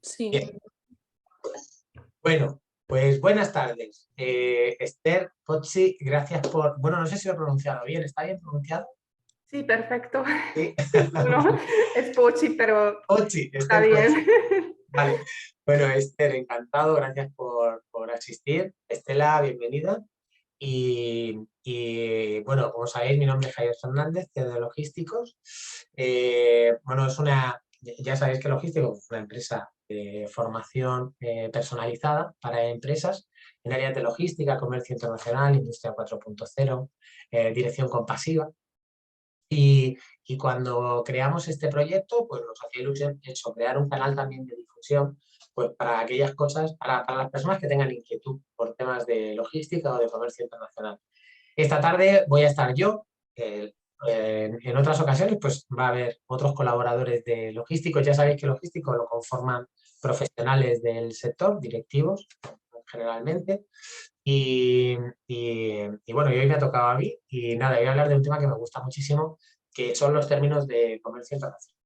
Sí, Bien, bueno, pues buenas tardes. Esther, Pochi, gracias por... Bueno, no sé si lo he pronunciado bien, ¿está bien pronunciado? sí, perfecto. Sí. Bueno, es Pochi, pero Pochi, está Esther bien. Pochi. Vale. Bueno, Esther, encantado, gracias por asistir. Estela, bienvenida. Bueno, como sabéis, mi nombre es Javier Fernández, CEO de Logísticos. Bueno, ya sabéis que Logísticos es una empresa de formación personalizada para empresas en áreas de logística, comercio internacional, industria 4.0, dirección compasiva. Y cuando creamos este proyecto, pues nos hacía ilusión eso, crear un canal también de difusión, pues para aquellas cosas, para las personas que tengan inquietud por temas de logística o de comercio internacional. Esta tarde voy a estar yo. En otras ocasiones, pues va a haber otros colaboradores de logísticos. Ya sabéis que logístico lo conforman profesionales del sector, directivos generalmente. Y bueno, y hoy me ha tocado a mí y nada, voy a hablar de un tema que me gusta muchísimo, que son los términos de comercio internacional.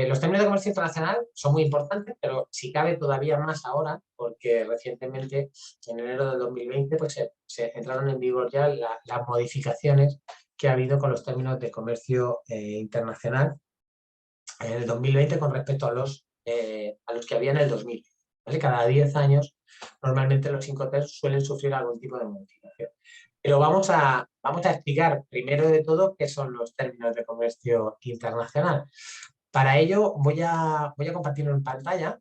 Los términos de comercio internacional son muy importantes, pero si cabe todavía más ahora, porque recientemente, en enero de 2020, pues se entraron en vigor ya las modificaciones que ha habido con los términos de comercio internacional en el 2020 con respecto a los que había en el 2000. ¿Vale? Cada 10 años, normalmente los Incoterms suelen sufrir algún tipo de modificación. Pero vamos a explicar primero de todo qué son los términos de comercio internacional. Para ello voy a compartirlo en pantalla.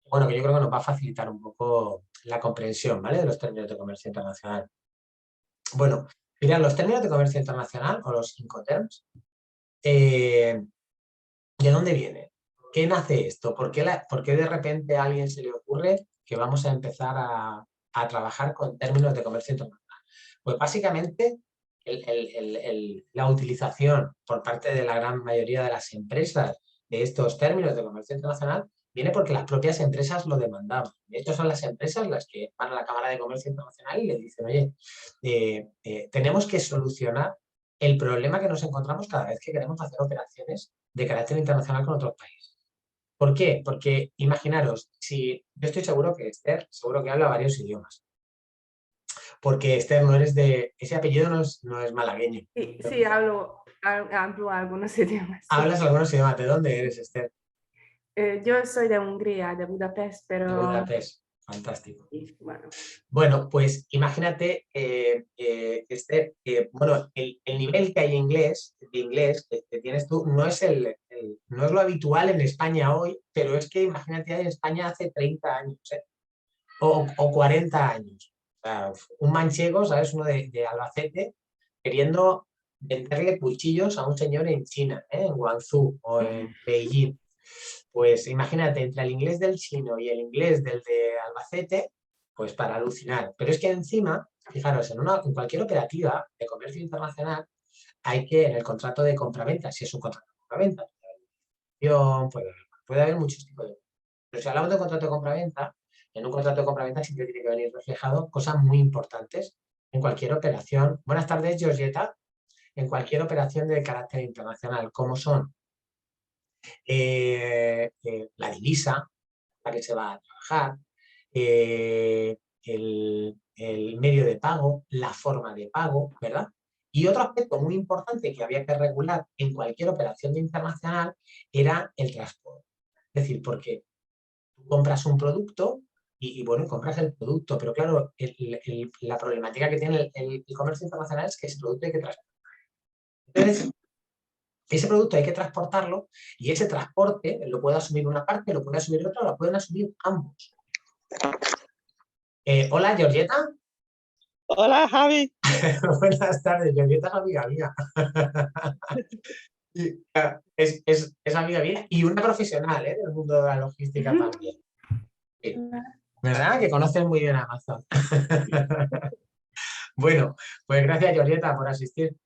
Bueno, que yo creo que nos va a facilitar un poco la comprensión, ¿vale? De los términos de comercio internacional. Bueno, mirad, los términos de comercio internacional o los Incoterms, ¿de dónde vienen? ¿Qué nace esto? ¿Por qué de repente a alguien se le ocurre que vamos a empezar a trabajar con términos de comercio internacional? Pues básicamente la utilización por parte de la gran mayoría de las empresas de estos términos de comercio internacional viene porque las propias empresas lo demandaban. De hecho, son las empresas las que van a la Cámara de Comercio Internacional y le dicen, oye, tenemos que solucionar el problema que nos encontramos cada vez que queremos hacer operaciones de carácter internacional con otros países. ¿Por qué? Porque imaginaros, si yo estoy seguro que Esther, seguro que habla varios idiomas, porque Esther no eres de, ese apellido no es malagueño. Sí, sí, hablo algunos idiomas, sí. Hablas algunos idiomas, ¿de dónde eres, Esther? Yo soy de Hungría, de Budapest, De pero Budapest, fantástico. sí, bueno. Bueno, pues imagínate, Esther, bueno, el nivel que hay de inglés que tienes tú no es, no es lo habitual en España hoy, pero es que imagínate en España hace 30 años, ¿eh? O 40 años. O sea, un manchego, ¿sabes? Uno de Albacete, queriendo venderle cuchillos a un señor en China, ¿eh? En Guangzhou o en Beijing. Pues imagínate, entre el inglés del chino y el inglés del de Albacete, pues para alucinar. Pero es que encima, fijaros, en cualquier operativa de comercio internacional, hay que, en el contrato de compraventa, si es un contrato de compraventa, puede haber muchos tipos de... Pero si hablamos de contrato de compraventa, en un contrato de compraventa siempre tiene que venir reflejado cosas muy importantes en cualquier operación. Buenas tardes, Georgeta. En cualquier operación de carácter internacional, como son la divisa, la que se va a trabajar, el medio de pago, la forma de pago, ¿verdad? Y otro aspecto muy importante que había que regular en cualquier operación internacional era el transporte. Es decir, porque tú compras un producto bueno, compras el producto, pero claro, la problemática que tiene el comercio internacional es que ese producto hay que transportar. Entonces, ese producto hay que transportarlo y ese transporte lo puede asumir una parte, lo puede asumir otra, lo pueden asumir ambos. Hola, Georgeta. Hola, Javi. Buenas tardes, Georgeta es amiga mía. Es amiga mía y una profesional del mundo de la logística también. Sí. ¿Verdad? Que conoces muy bien a Amazon. Bueno, pues gracias, Georgeta, por asistir.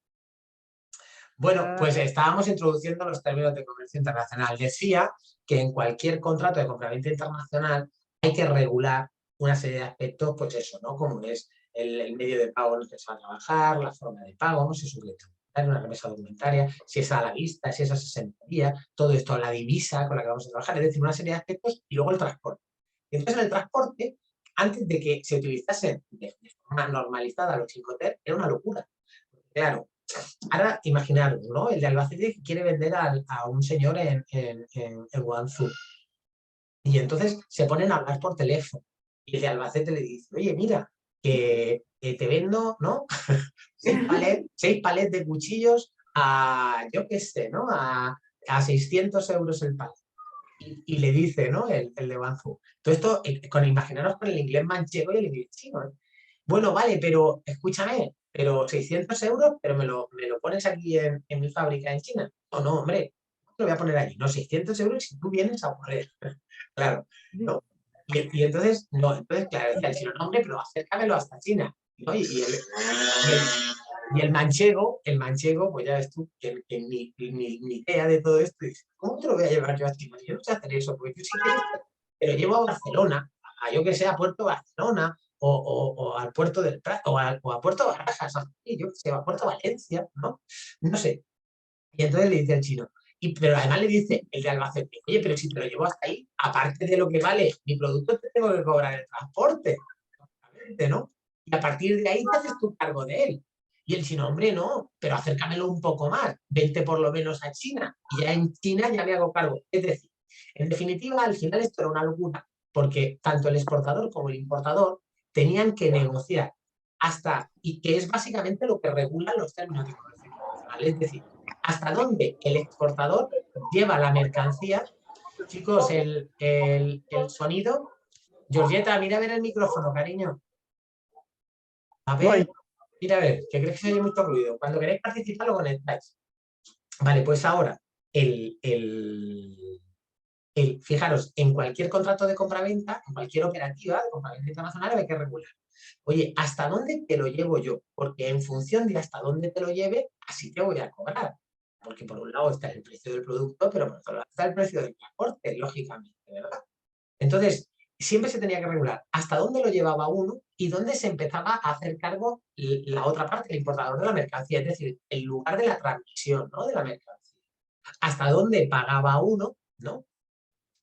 Bueno, pues estábamos introduciendo los términos de comercio internacional. Decía que en cualquier contrato de compraventa internacional hay que regular una serie de aspectos, pues eso, ¿no? Como es el medio de pago en el que se va a trabajar, la forma de pago, no sé si una remesa documentaria, si es a la vista, si es a 60 días, todo esto, la divisa con la que vamos a trabajar, es decir, una serie de aspectos y luego el transporte. Entonces, en el transporte, antes de que se utilizase de forma normalizada los Incoterms, era una locura. Claro, ahora imaginaros, ¿no? El de Albacete que quiere vender a un señor en Guangzhou. Y entonces se ponen a hablar por teléfono. Y el de Albacete le dice, oye, mira, que te vendo, ¿no? 6 palets de cuchillos a, yo qué sé, ¿no? A 600 euros el palet. Y le dice, ¿no? El de Guangzhou. Todo esto, imaginaros con el inglés manchego y el inglés chino, ¿eh? Bueno, vale, pero escúchame, pero 600 euros, pero me lo pones aquí en mi fábrica en China. No, hombre, lo voy a poner allí. No, 600 euros si tú vienes a correr. Claro, ¿no? Y entonces, no, entonces, claro, decía el chino, no, hombre, pero acércamelo hasta China, ¿no? Y el manchego, pues ya ves tú, que ni idea de todo esto, dice, ¿cómo te lo voy a llevar yo a China? Yo no sé hacer eso, porque yo sí quiero, pero llevo a Barcelona, yo que sé, a Puerto Barcelona, o al puerto del Prat, o a Puerto Barajas, yo que sé, a Puerto Valencia, ¿no? No sé. Y entonces le dice al chino, pero además le dice el de Albacete, oye, pero si te lo llevo hasta ahí, aparte de lo que vale mi producto, te tengo que cobrar el transporte, ¿no? Y a partir de ahí te haces tu cargo de él. Y el chino, hombre, no, pero acércamelo un poco más, vente por lo menos a China, y ya en China ya me hago cargo. Es decir, en definitiva, al final esto era una locura, porque tanto el exportador como el importador tenían que negociar y que es básicamente lo que regula los términos de comercio internacional. Es decir, hasta dónde el exportador lleva la mercancía. Chicos, el sonido. Georgieta, mira a ver el micrófono, cariño. A ver, mira a ver, que crees que se oye mucho ruido. Cuando queréis participar lo conectáis. Vale, pues ahora, fijaros, en cualquier contrato de compraventa, en cualquier operativa de compraventa internacional hay que regular. Oye, ¿hasta dónde te lo llevo yo? Porque en función de hasta dónde te lo lleve, así te voy a cobrar. Porque por un lado está el precio del producto, pero por otro lado está el precio del transporte, lógicamente, ¿verdad? Entonces, siempre se tenía que regular hasta dónde lo llevaba uno y dónde se empezaba a hacer cargo la otra parte, el importador de la mercancía, es decir, el lugar de la transmisión, ¿no? De la mercancía. Hasta dónde pagaba uno, ¿no?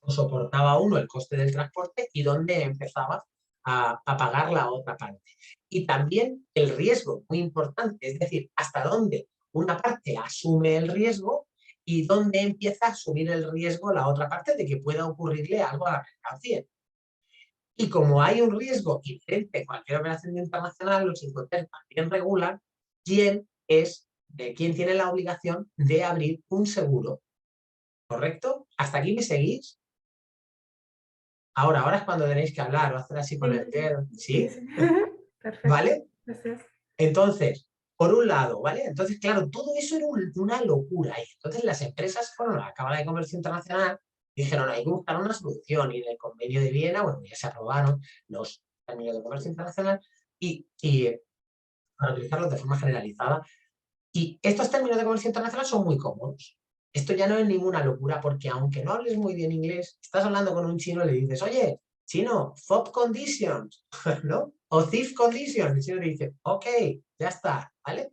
O soportaba uno el coste del transporte y dónde empezaba a pagar la otra parte. Y también el riesgo, muy importante, es decir, hasta dónde una parte asume el riesgo y dónde empieza a asumir el riesgo la otra parte de que pueda ocurrirle algo a la mercancía. Y como hay un riesgo inherente en cualquier operación internacional, los Incoterms también regulan quién tiene la obligación de abrir un seguro. ¿Correcto? ¿Hasta aquí me seguís? Ahora es cuando tenéis que hablar o hacer así con el dedo. ¿Sí? Perfecto. ¿Vale? Gracias. Entonces, por un lado, ¿vale? Entonces, claro, todo eso era una locura. Y entonces las empresas, bueno, la Cámara de Comercio Internacional, dijeron, hay que buscar una solución. Y en el convenio de Viena, bueno, ya se aprobaron los términos de comercio internacional y para utilizarlos de forma generalizada. Y estos términos de comercio internacional son muy cómodos. Esto ya no es ninguna locura, porque aunque no hables muy bien inglés, estás hablando con un chino y le dices, oye, chino, FOB conditions, ¿no? O thief conditions. El chino le dice, ok, ya está, ¿vale?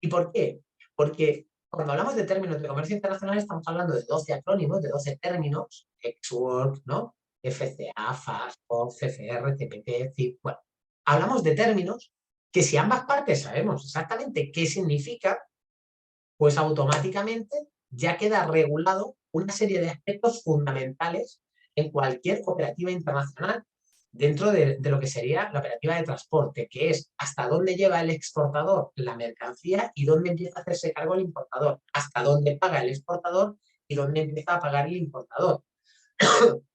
¿Y por qué? Porque cuando hablamos de términos de comercio internacional estamos hablando de 12 acrónimos, de 12 términos, ex-work, ¿no? FCA, FAS, FOB, CFR, CPT, CIF, bueno. Hablamos de términos que si ambas partes sabemos exactamente qué significa, pues automáticamente ya queda regulado una serie de aspectos fundamentales en cualquier operativa internacional dentro de lo que sería la operativa de transporte, que es hasta dónde lleva el exportador la mercancía y dónde empieza a hacerse cargo el importador, hasta dónde paga el exportador y dónde empieza a pagar el importador,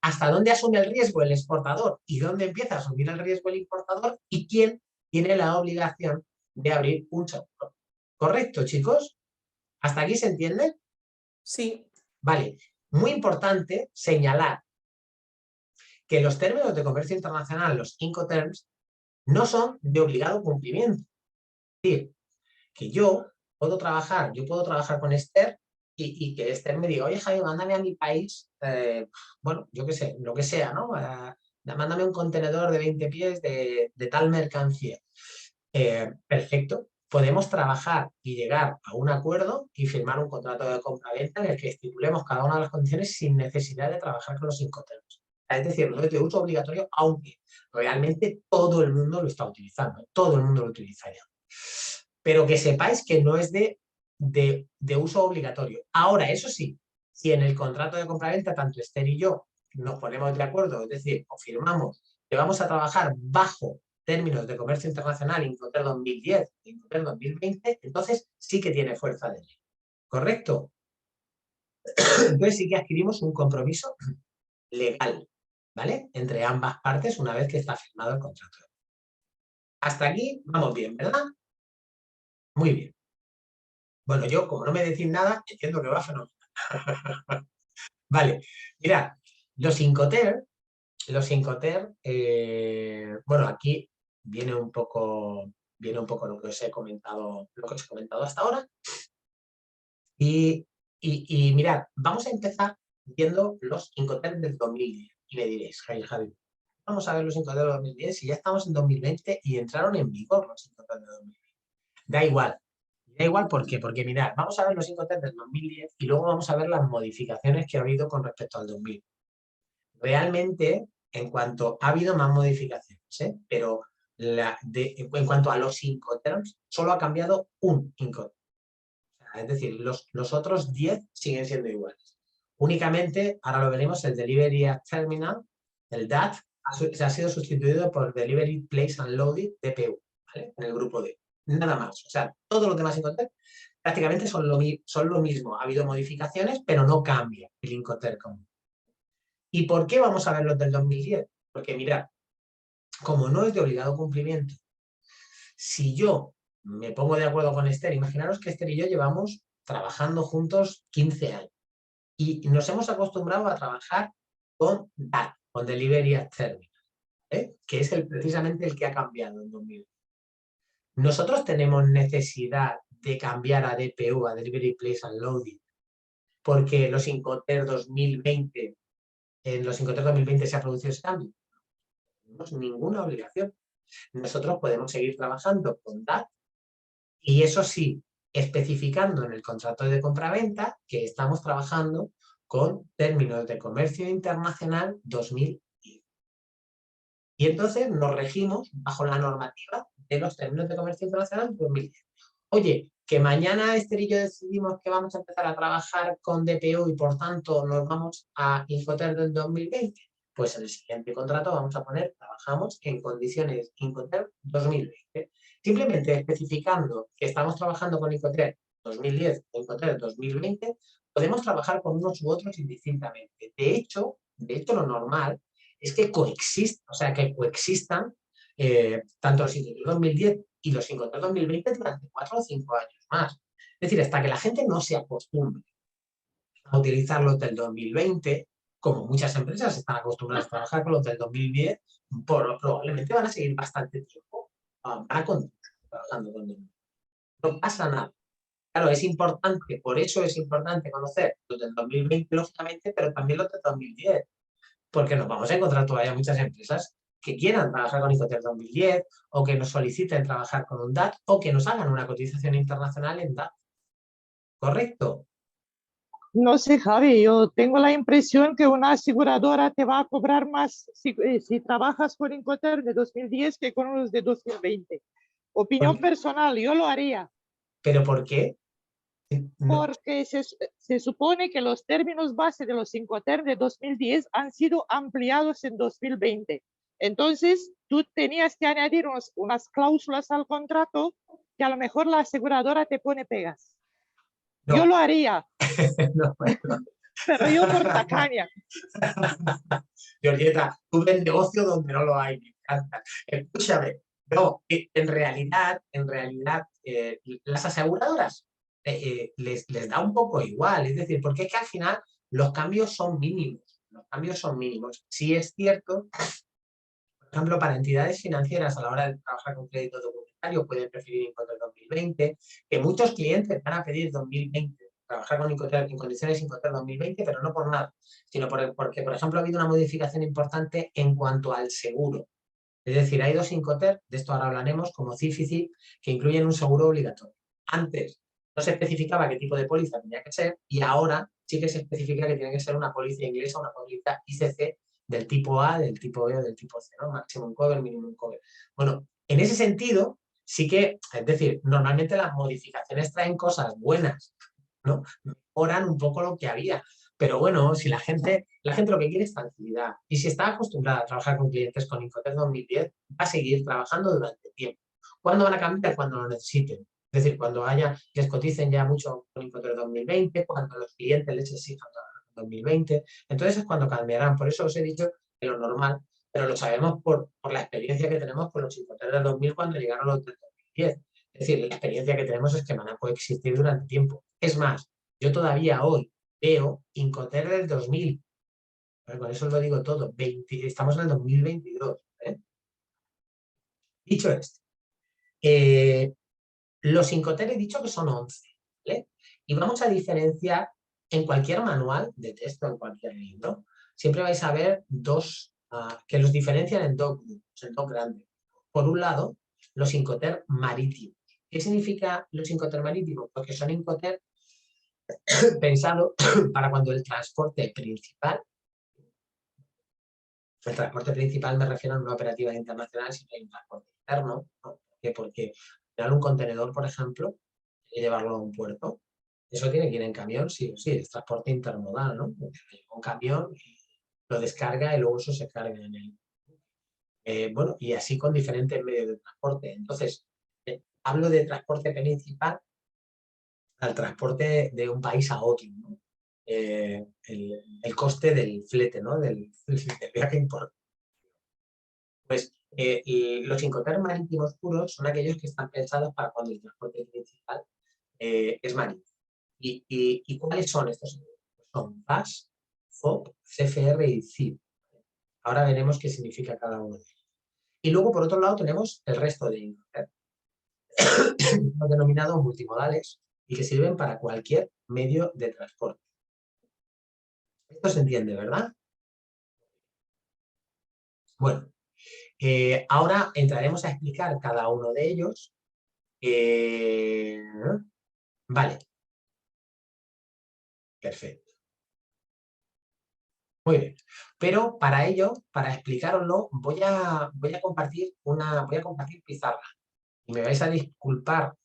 hasta dónde asume el riesgo el exportador y dónde empieza a asumir el riesgo el importador y quién tiene la obligación de abrir un seguro. ¿Correcto, chicos? ¿Hasta aquí se entiende? Sí. Vale. Muy importante señalar que los términos de comercio internacional, los Incoterms, no son de obligado cumplimiento. Es decir, que yo puedo trabajar con Esther y que Esther me diga, oye, Javi, mándame a mi país, bueno, yo qué sé, lo que sea, ¿no? Mándame un contenedor de 20 pies de tal mercancía. Perfecto. podemos trabajar y llegar a un acuerdo y firmar un contrato de compraventa en el que estipulemos cada una de las condiciones sin necesidad de trabajar con los Incoterms. Es decir, no es de uso obligatorio, aunque realmente todo el mundo lo está utilizando, todo el mundo lo utiliza ya. Pero que sepáis que no es de uso obligatorio. Ahora, eso sí, si en el contrato de compraventa tanto Esther y yo nos ponemos de acuerdo, es decir, o firmamos que vamos a trabajar bajo términos de comercio internacional Incoterm 2010 e Incoterm 2020, entonces sí que tiene fuerza de ley. ¿Correcto? Entonces sí que adquirimos un compromiso legal, ¿vale? Entre ambas partes una vez que está firmado el contrato. Hasta aquí vamos bien, ¿verdad? Muy bien. Bueno, yo, como no me decís nada, entiendo que va fenomenal. Vale, mirad, los Incoterm, bueno, aquí viene un poco lo que os he comentado, hasta ahora. Y mirad, vamos a empezar viendo los Incoterm del 2010. Y me diréis, Javi, vamos a ver los Incoterm del 2010 si ya estamos en 2020 y entraron en vigor los Incoterm del 2010. Da igual, ¿por qué? Porque mirad, vamos a ver los Incoterm del 2010 y luego vamos a ver las modificaciones que ha habido con respecto al 2000. Realmente, en cuanto ha habido más modificaciones, pero en cuanto a los Incoterms, solo ha cambiado un Incoterm. Es decir, los otros 10 siguen siendo iguales. Únicamente, ahora lo veremos, el Delivery at Terminal, el DAT, ha sido sustituido por Delivery Place and Loaded, DPU, ¿vale? En el grupo D. Nada más. O sea, todos los demás Incoterm prácticamente son lo mismo. Ha habido modificaciones, pero no cambia el Incoterm común. ¿Y por qué vamos a ver los del 2010? Porque mirad, como no es de obligado cumplimiento, si yo me pongo de acuerdo con Esther, imaginaros que Esther y yo llevamos trabajando juntos 15 años y nos hemos acostumbrado a trabajar con DAT, con Delivery at Terminal, que es precisamente el que ha cambiado en 2020. Nosotros tenemos necesidad de cambiar a DPU, a Delivery Place and Loading, porque los Incoterm 2020, en los Incoterm 2020 se ha producido ese cambio. No tenemos ninguna obligación. Nosotros podemos seguir trabajando con DAT y eso sí, especificando en el contrato de compraventa que estamos trabajando con términos de comercio internacional 2010. Y entonces nos regimos bajo la normativa de los términos de comercio internacional 2010. Oye, que mañana Esther y yo decidimos que vamos a empezar a trabajar con DPU y por tanto nos vamos a Incoterm del 2020. Pues en el siguiente contrato vamos a poner, trabajamos en condiciones Incoterm 2020. Simplemente especificando que estamos trabajando con Incoterm 2010 o Incoterm 2020, podemos trabajar con unos u otros indistintamente. De hecho, lo normal es que coexistan tanto los Incoterm 2010 y los Incoterm 2020 durante 4 o 5 años más. Es decir, hasta que la gente no se acostumbre a utilizar los del 2020, como muchas empresas están acostumbradas a trabajar con los del 2010, probablemente van a seguir bastante tiempo trabajando con ellos. No pasa nada. Claro, es importante, por eso es importante conocer los del 2020, lógicamente, pero también los del 2010, porque nos vamos a encontrar todavía muchas empresas que quieran trabajar con Incoterm 2010 o que nos soliciten trabajar con un DAT o que nos hagan una cotización internacional en DAT. ¿Correcto? No sé, Javi, yo tengo la impresión que una aseguradora te va a cobrar más si trabajas con Incoterm de 2010 que con los de 2020. Opinión personal, yo lo haría. ¿Pero por qué? No. Porque se supone que los términos base de los Incoterm de 2010 han sido ampliados en 2020. Entonces, tú tenías que añadir unas cláusulas al contrato que a lo mejor la aseguradora te pone pegas. No. Yo lo haría. No. Pero yo por tacaña. Georgieta, tú ves negocio donde no lo hay, me encanta. Escúchame, no, en realidad, las aseguradoras les da un poco igual, es decir, porque es que al final los cambios son mínimos, Sí es cierto, por ejemplo, para entidades financieras a la hora de trabajar con crédito documentario pueden preferir Incoterm 2020, que muchos clientes van a pedir 2020, trabajar con Incoterm en condiciones Incoterm 2020, pero no por nada, sino porque, por ejemplo, ha habido una modificación importante en cuanto al seguro. Es decir, hay dos Incoterms, de esto ahora hablaremos, como CIF y CIP, que incluyen un seguro obligatorio. Antes no se especificaba qué tipo de póliza tenía que ser y ahora sí que se especifica que tiene que ser una póliza inglesa o una póliza ICC del tipo A, del tipo B o del tipo C, ¿no? Maximum cover, minimum cover. Bueno, en ese sentido, sí que, es decir, normalmente las modificaciones traen cosas buenas, ¿no? Mejoran un poco lo que había. Pero bueno, si la gente lo que quiere es tranquilidad. Y si está acostumbrada a trabajar con clientes con Incoterm 2010, va a seguir trabajando durante tiempo. ¿Cuándo van a cambiar? Cuando lo necesiten. Es decir, cuando les coticen ya mucho con Incoterm 2020, cuando los clientes les exijan trabajar con 2020. Entonces es cuando cambiarán. Por eso os he dicho que lo normal, pero lo sabemos por la experiencia que tenemos con los Incoterm del 2000 cuando llegaron los del 2010. Es decir, la experiencia que tenemos es que van a coexistir durante tiempo. Es más, yo todavía hoy veo Incoterm del 2000. Con eso os lo digo todo. Estamos en el 2022. Dicho esto, los Incoterm he dicho que son 11. ¿Vale? Y vamos a diferenciar en cualquier manual de texto, en cualquier libro, siempre vais a ver dos que los diferencian en dos grupos, en dos grandes. Por un lado, los Incoterm marítimos. ¿Qué significa los Incoterm marítimos? Porque son Incoterm pensados para cuando el transporte principal me refiero a una operativa internacional, si no hay un transporte interno, ¿no? Porque al final un contenedor, por ejemplo, hay que llevarlo a un puerto, eso tiene que ir en camión, sí o sí, es transporte intermodal, ¿no? Un camión lo descarga y luego eso se carga en él. Bueno, y así con diferentes medios de transporte. Entonces, hablo de transporte principal al transporte de un país a otro, ¿no? El coste del flete, ¿no? Del viaje importante. Pues los Incoterm marítimos puros son aquellos que están pensados para cuando el transporte principal es marítimo. ¿Y cuáles son estos? Son PAS, FOB, CFR y CIB. Ahora veremos qué significa cada uno de ellos. Y luego, por otro lado, tenemos el resto de Incoterm, los denominados multimodales y que sirven para cualquier medio de transporte. Esto se entiende, ¿verdad? Bueno, ahora entraremos a explicar cada uno de ellos. Vale. Perfecto. Muy bien. Pero para ello, para explicároslo, voy a compartir pizarra. Y me vais a disculpar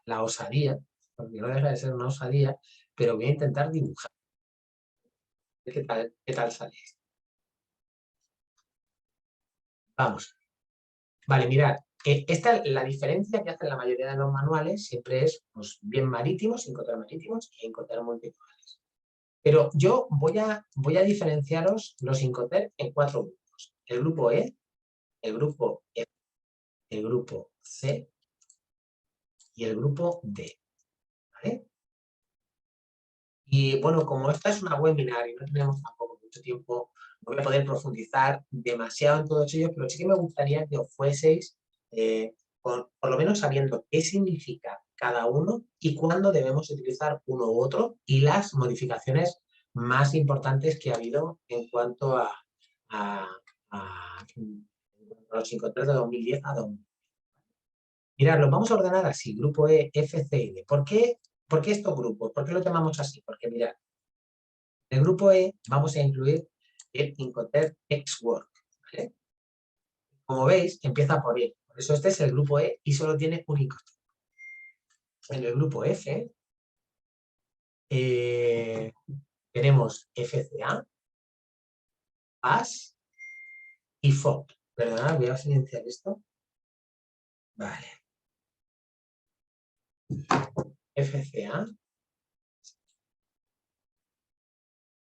la osadía, porque no deja de ser una osadía, pero voy a intentar dibujar. ¿Qué tal sale esto? Vamos. Vale, mirad. La diferencia que hacen la mayoría de los manuales siempre es pues, bien marítimos, Incoterm marítimos y Incoterm multimodales. Pero yo voy a diferenciaros los Incoterm en 4 grupos. El grupo E, el grupo F, el grupo C y el grupo D. ¿Vale? Y bueno, como esta es una webinar y no tenemos tampoco mucho tiempo, no voy a poder profundizar demasiado en todos ellos, pero sí que me gustaría que os fueseis por lo menos sabiendo qué significa cada uno y cuándo debemos utilizar uno u otro y las modificaciones más importantes que ha habido en cuanto a los Incoterm de 2010 a 2000. Mirad, los vamos a ordenar así, grupo E, F, C y D. ¿Por qué estos grupos? ¿Por qué lo llamamos así? Porque mirad, en el grupo E vamos a incluir el Incoterm Ex-Work. ¿Vale? Como veis, empieza por E. Por eso este es el grupo E y solo tiene un Incoterm. En el grupo F tenemos FCA, PAS y FOB. Perdona, voy a silenciar esto. Vale. FCA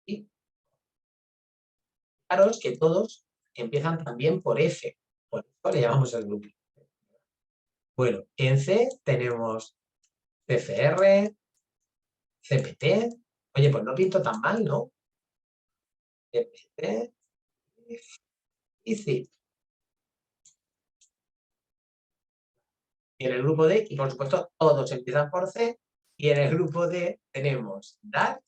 y fijaros que todos empiezan también por F. Por eso le llamamos el grupo. Bueno, en C tenemos CFR, CPT. Oye, pues no pinto tan mal, ¿no? CPT y CIP. Y en el grupo D, y por supuesto, todos empiezan por C. Y en el grupo D tenemos DAT.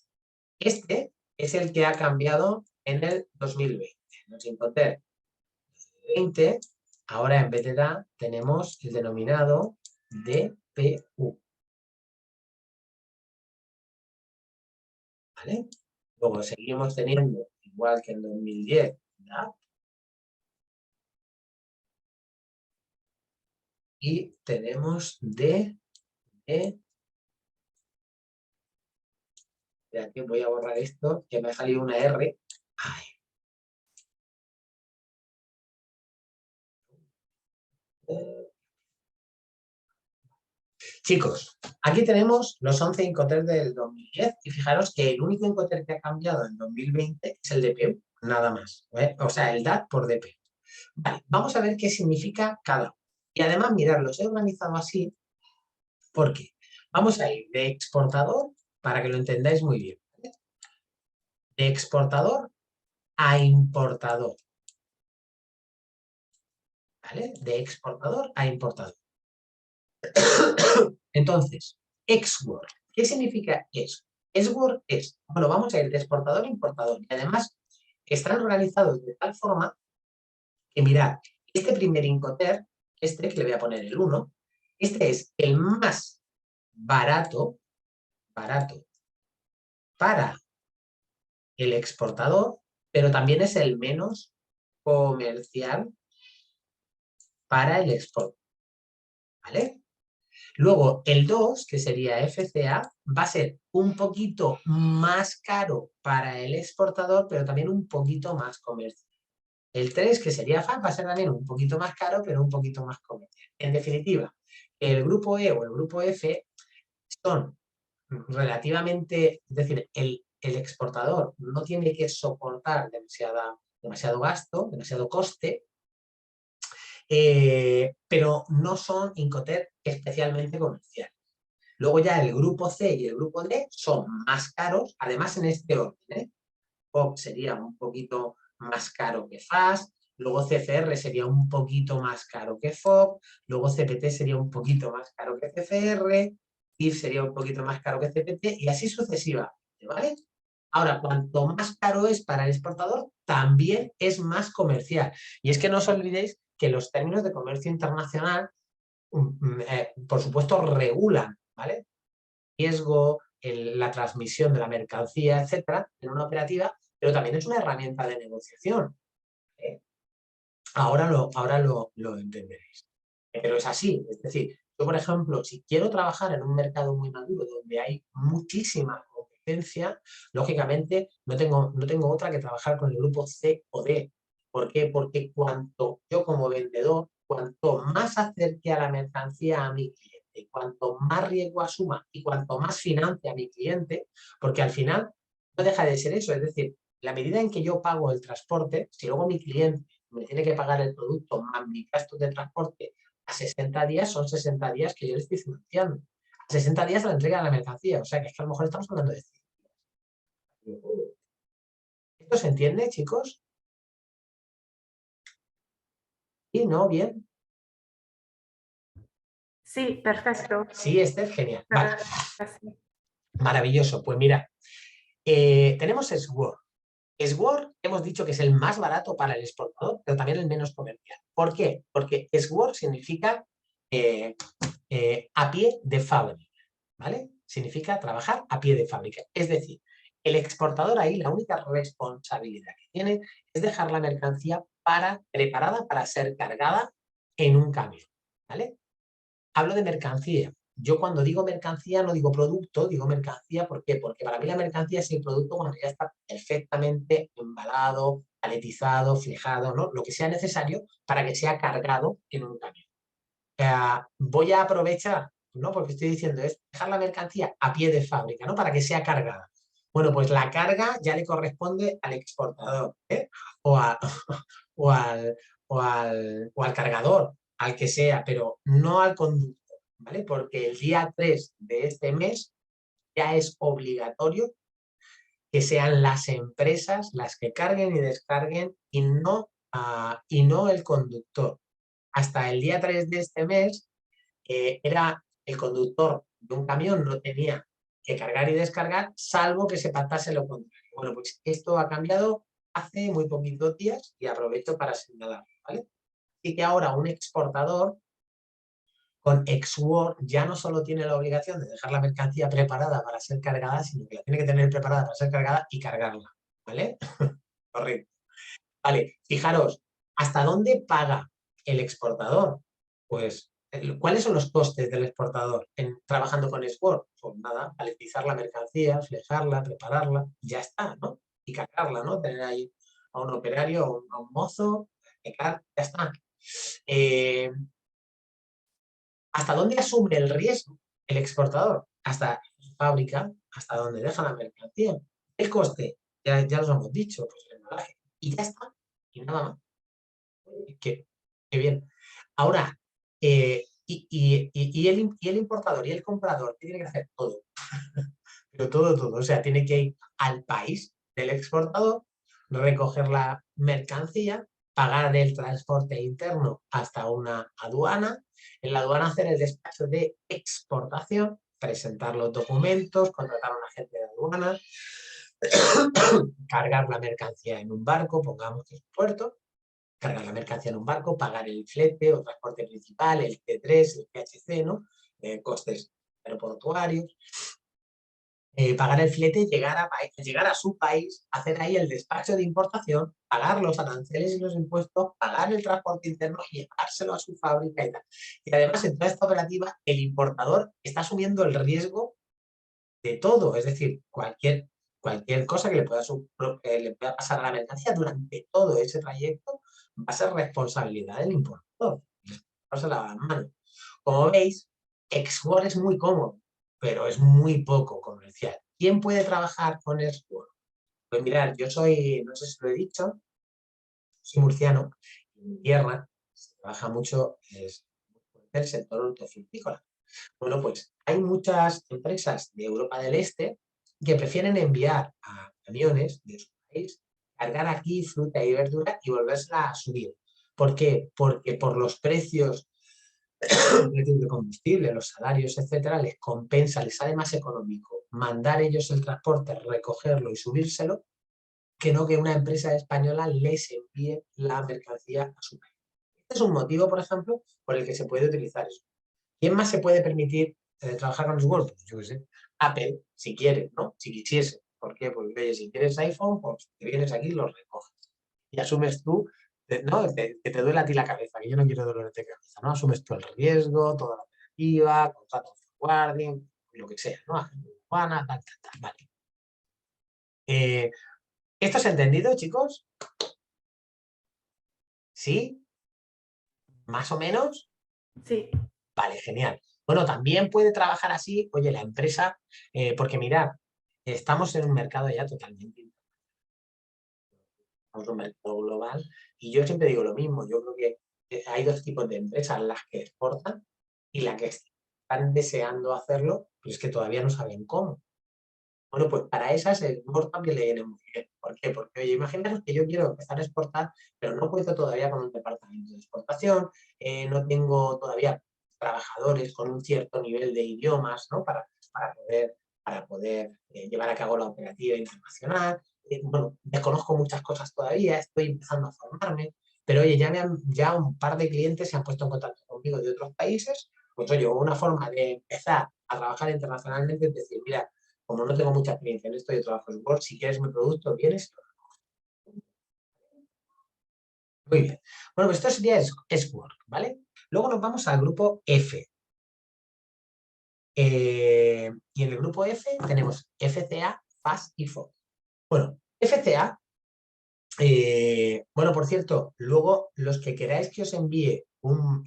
Este es el que ha cambiado en el 2020. Nos Incoterm 2020 Ahora en vez de DA tenemos el denominado DPU. ¿Vale? Luego seguimos teniendo, igual que en 2010, DA. Y tenemos D. De aquí voy a borrar esto, que me ha salido una R. Ay. Chicos, aquí tenemos los 11 Incoterms del 2010 y fijaros que el único Incoterm que ha cambiado en 2020 es el DPU, nada más. O sea, el DAT por DPU. Vale, vamos a ver qué significa cada uno. Y además, mirad, los he organizado así porque vamos a ir de exportador, para que lo entendáis muy bien. De exportador a importador. ¿Vale? De exportador a importador. Entonces, ex-work. ¿Qué significa eso? Ex-work es, bueno, vamos a ir de exportador a importador. Y además, están organizados de tal forma que, mirad, este primer Incoterm, este que le voy a poner el 1, este es el más barato para el exportador, pero también es el menos comercial para el export. ¿Vale? Luego, el 2, que sería FCA, va a ser un poquito más caro para el exportador, pero también un poquito más comercial. El 3, que sería FAC, va a ser también un poquito más caro, pero un poquito más comercial. En definitiva, el grupo E o el grupo F son relativamente, es decir, el exportador no tiene que soportar demasiado gasto, demasiado coste, pero no son Incoterm especialmente comerciales. Luego ya el grupo C y el grupo D son más caros, además en este orden. POP sería un poquito más caro que FAS, luego CFR sería un poquito más caro que FOB, luego CPT sería un poquito más caro que CFR, IF sería un poquito más caro que CPT y así sucesivamente, ¿vale? Ahora, cuanto más caro es para el exportador, también es más comercial. Y es que no os olvidéis que los términos de comercio internacional, por supuesto, regulan, ¿vale? Riesgo, la transmisión de la mercancía, etcétera, en una operativa, pero también es una herramienta de negociación. Ahora lo entenderéis. Pero es así, es decir, yo, por ejemplo, si quiero trabajar en un mercado muy maduro donde hay muchísima competencia, lógicamente no tengo otra que trabajar con el grupo C o D. ¿Por qué? Porque cuanto yo como vendedor, cuanto más acerque a la mercancía a mi cliente, cuanto más riesgo asuma y cuanto más financie a mi cliente, porque al final no deja de ser eso, es decir, la medida en que yo pago el transporte, si luego mi cliente me tiene que pagar el producto más mi gasto de transporte a 60 días, son 60 días que yo le estoy financiando. A 60 días la entrega de la mercancía, o sea que es que a lo mejor estamos hablando de 100 días. ¿Esto se entiende, chicos? ¿Sí? ¿No? ¿Bien? Sí, perfecto. Sí, Esther, genial. Vale. Gracias. Maravilloso. Pues mira, tenemos Sword. Sword hemos dicho que es el más barato para el exportador, pero también el menos comercial. ¿Por qué? Porque Sword significa a pie de fábrica, ¿vale? Significa trabajar a pie de fábrica. Es decir, el exportador ahí la única responsabilidad que tiene es dejar la mercancía preparada para ser cargada en un camión, ¿vale? Hablo de mercancía. Yo cuando digo mercancía no digo producto, digo mercancía. ¿Por qué? Porque para mí la mercancía es el producto cuando ya está perfectamente embalado, paletizado, flejado, ¿no? Lo que sea necesario para que sea cargado en un camión. Voy a aprovechar, ¿no? Porque estoy diciendo es dejar la mercancía a pie de fábrica, ¿no? Para que sea cargada. Bueno, pues la carga ya le corresponde al exportador, ¿eh? o, a, o, al, o al cargador, al que sea, pero no al conductor, ¿vale? Porque el día 3 de este mes ya es obligatorio que sean las empresas las que carguen y descarguen y no el conductor. Hasta el día 3 de este mes era el conductor de un camión, no tenía que cargar y descargar, salvo que se pactase lo contrario. Bueno, pues esto ha cambiado hace muy poquitos días y aprovecho para señalarlo, ¿vale? y que ahora un exportador con Xword ya no solo tiene la obligación de dejar la mercancía preparada para ser cargada, sino que la tiene que tener preparada para ser cargada y cargarla, ¿vale? Correcto. Vale, fijaros, ¿hasta dónde paga el exportador? Pues, ¿cuáles son los costes del exportador trabajando con Xword? Pues nada, paletizar la mercancía, flejarla, prepararla, ya está, ¿no? Y cargarla, ¿no? Tener ahí a un operario, a un mozo, ya está. ¿Hasta dónde asume el riesgo el exportador? Hasta su fábrica, hasta donde deja la mercancía. El coste, ya los hemos dicho, pues el embalaje. Y ya está, y nada más. Qué bien. Ahora, y el importador y el comprador tiene que hacer todo. Pero todo. O sea, tiene que ir al país del exportador, recoger la mercancía, pagar el transporte interno hasta una aduana, en la aduana hacer el despacho de exportación, presentar los documentos, contratar a un agente de aduana, cargar la mercancía en un barco, pongamos que es un puerto, cargar la mercancía en un barco, pagar el flete o transporte principal, el T3, el PHC, ¿no? Costes aeroportuarios. Pagar el flete, llegar a su país, hacer ahí el despacho de importación, pagar los aranceles y los impuestos, pagar el transporte interno y llevárselo a su fábrica y tal. Y además, en toda esta operativa, el importador está asumiendo el riesgo de todo, es decir, cualquier cosa que le pueda pasar a la mercancía durante todo ese trayecto va a ser responsabilidad del importador. No se lava las manos. Como veis, Xword es muy cómodo, pero es muy poco comercial. ¿Quién puede trabajar con Xword? Pues mirad, yo soy, no sé si lo he dicho, soy murciano, en mi tierra se trabaja mucho el sector hortofrutícola. Bueno, pues hay muchas empresas de Europa del Este que prefieren enviar a camiones de su país, cargar aquí fruta y verdura y volvérsela a subir. ¿Por qué? Porque por los precios de combustible, los salarios, etcétera, les compensa, les sale más económico mandar ellos el transporte, recogerlo y subírselo, que no que una empresa española les envíe la mercancía a su país. Este es un motivo, por ejemplo, por el que se puede utilizar eso. ¿Quién más se puede permitir trabajar con Xword? Pues yo qué sé, Apple, si quiere, ¿no? Si quisiese. ¿Por qué? Porque, oye, si quieres iPhone, pues te vienes aquí y lo recoges. Y asumes tú, ¿no? Que te duele a ti la cabeza, que yo no quiero dolor de cabeza, ¿no? Asumes tú el riesgo, toda la operativa, contratos de forwarding, lo que sea, ¿no? Agente de aduana, tal, vale. ¿Esto se ha entendido, chicos? ¿Sí? ¿Más o menos? Sí. Vale, genial. Bueno, también puede trabajar así, oye, la empresa, porque mirad, estamos en un mercado ya totalmente un mercado global y yo siempre digo lo mismo, yo creo que hay dos tipos de empresas, las que exportan y las que están deseando hacerlo, pero es que todavía no saben cómo. Bueno, pues para esas es importante que le viene muy bien. ¿Por qué? Porque, oye, imaginaos que yo quiero empezar a exportar, pero no cuento todavía con un departamento de exportación, no tengo todavía trabajadores con un cierto nivel de idiomas, ¿no? Para poder llevar a cabo la operativa internacional. Bueno, desconozco muchas cosas todavía, estoy empezando a formarme, pero oye, ya un par de clientes se han puesto en contacto conmigo de otros países, pues oye, una forma de empezar a trabajar internacionalmente es decir, mira, como no tengo mucha experiencia en esto, yo trabajo en Word, si quieres mi producto, vienes. Muy bien. Bueno, pues esto sería Word, ¿vale? Luego nos vamos al grupo F. Y en el grupo F tenemos FCA, FAS y FOB. Bueno, FCA, bueno, por cierto, luego los que queráis que os envíe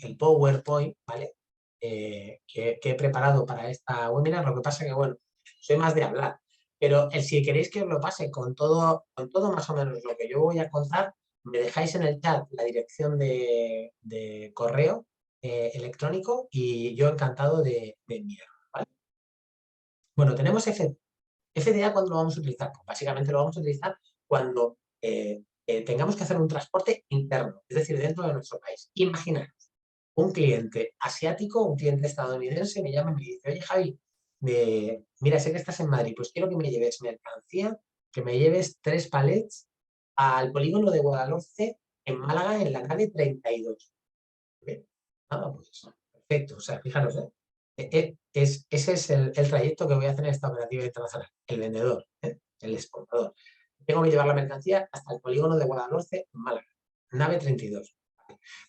el PowerPoint, ¿vale? Que he preparado para esta webinar, lo que pasa que, bueno, soy más de hablar, pero si queréis que os lo pase con todo más o menos lo que yo voy a contar, me dejáis en el chat la dirección de correo electrónico y yo encantado de enviarlo, ¿vale? Bueno, tenemos FDA, ¿cuándo lo vamos a utilizar? Pues básicamente lo vamos a utilizar cuando tengamos que hacer un transporte interno, es decir, dentro de nuestro país. Imaginaos, un cliente asiático, un cliente estadounidense me llama y me dice, oye Javi, mira, sé que estás en Madrid, pues quiero que me lleves mercancía, que me lleves 3 palets al polígono de Guadalhorce, en Málaga, en la calle 32. ¿Ok? Nada, pues perfecto. O sea, fijaros, ese es el trayecto que voy a hacer en esta operativa internacional. El vendedor, el exportador. Tengo que llevar la mercancía hasta el polígono de Guadalhorce, Málaga, nave 32.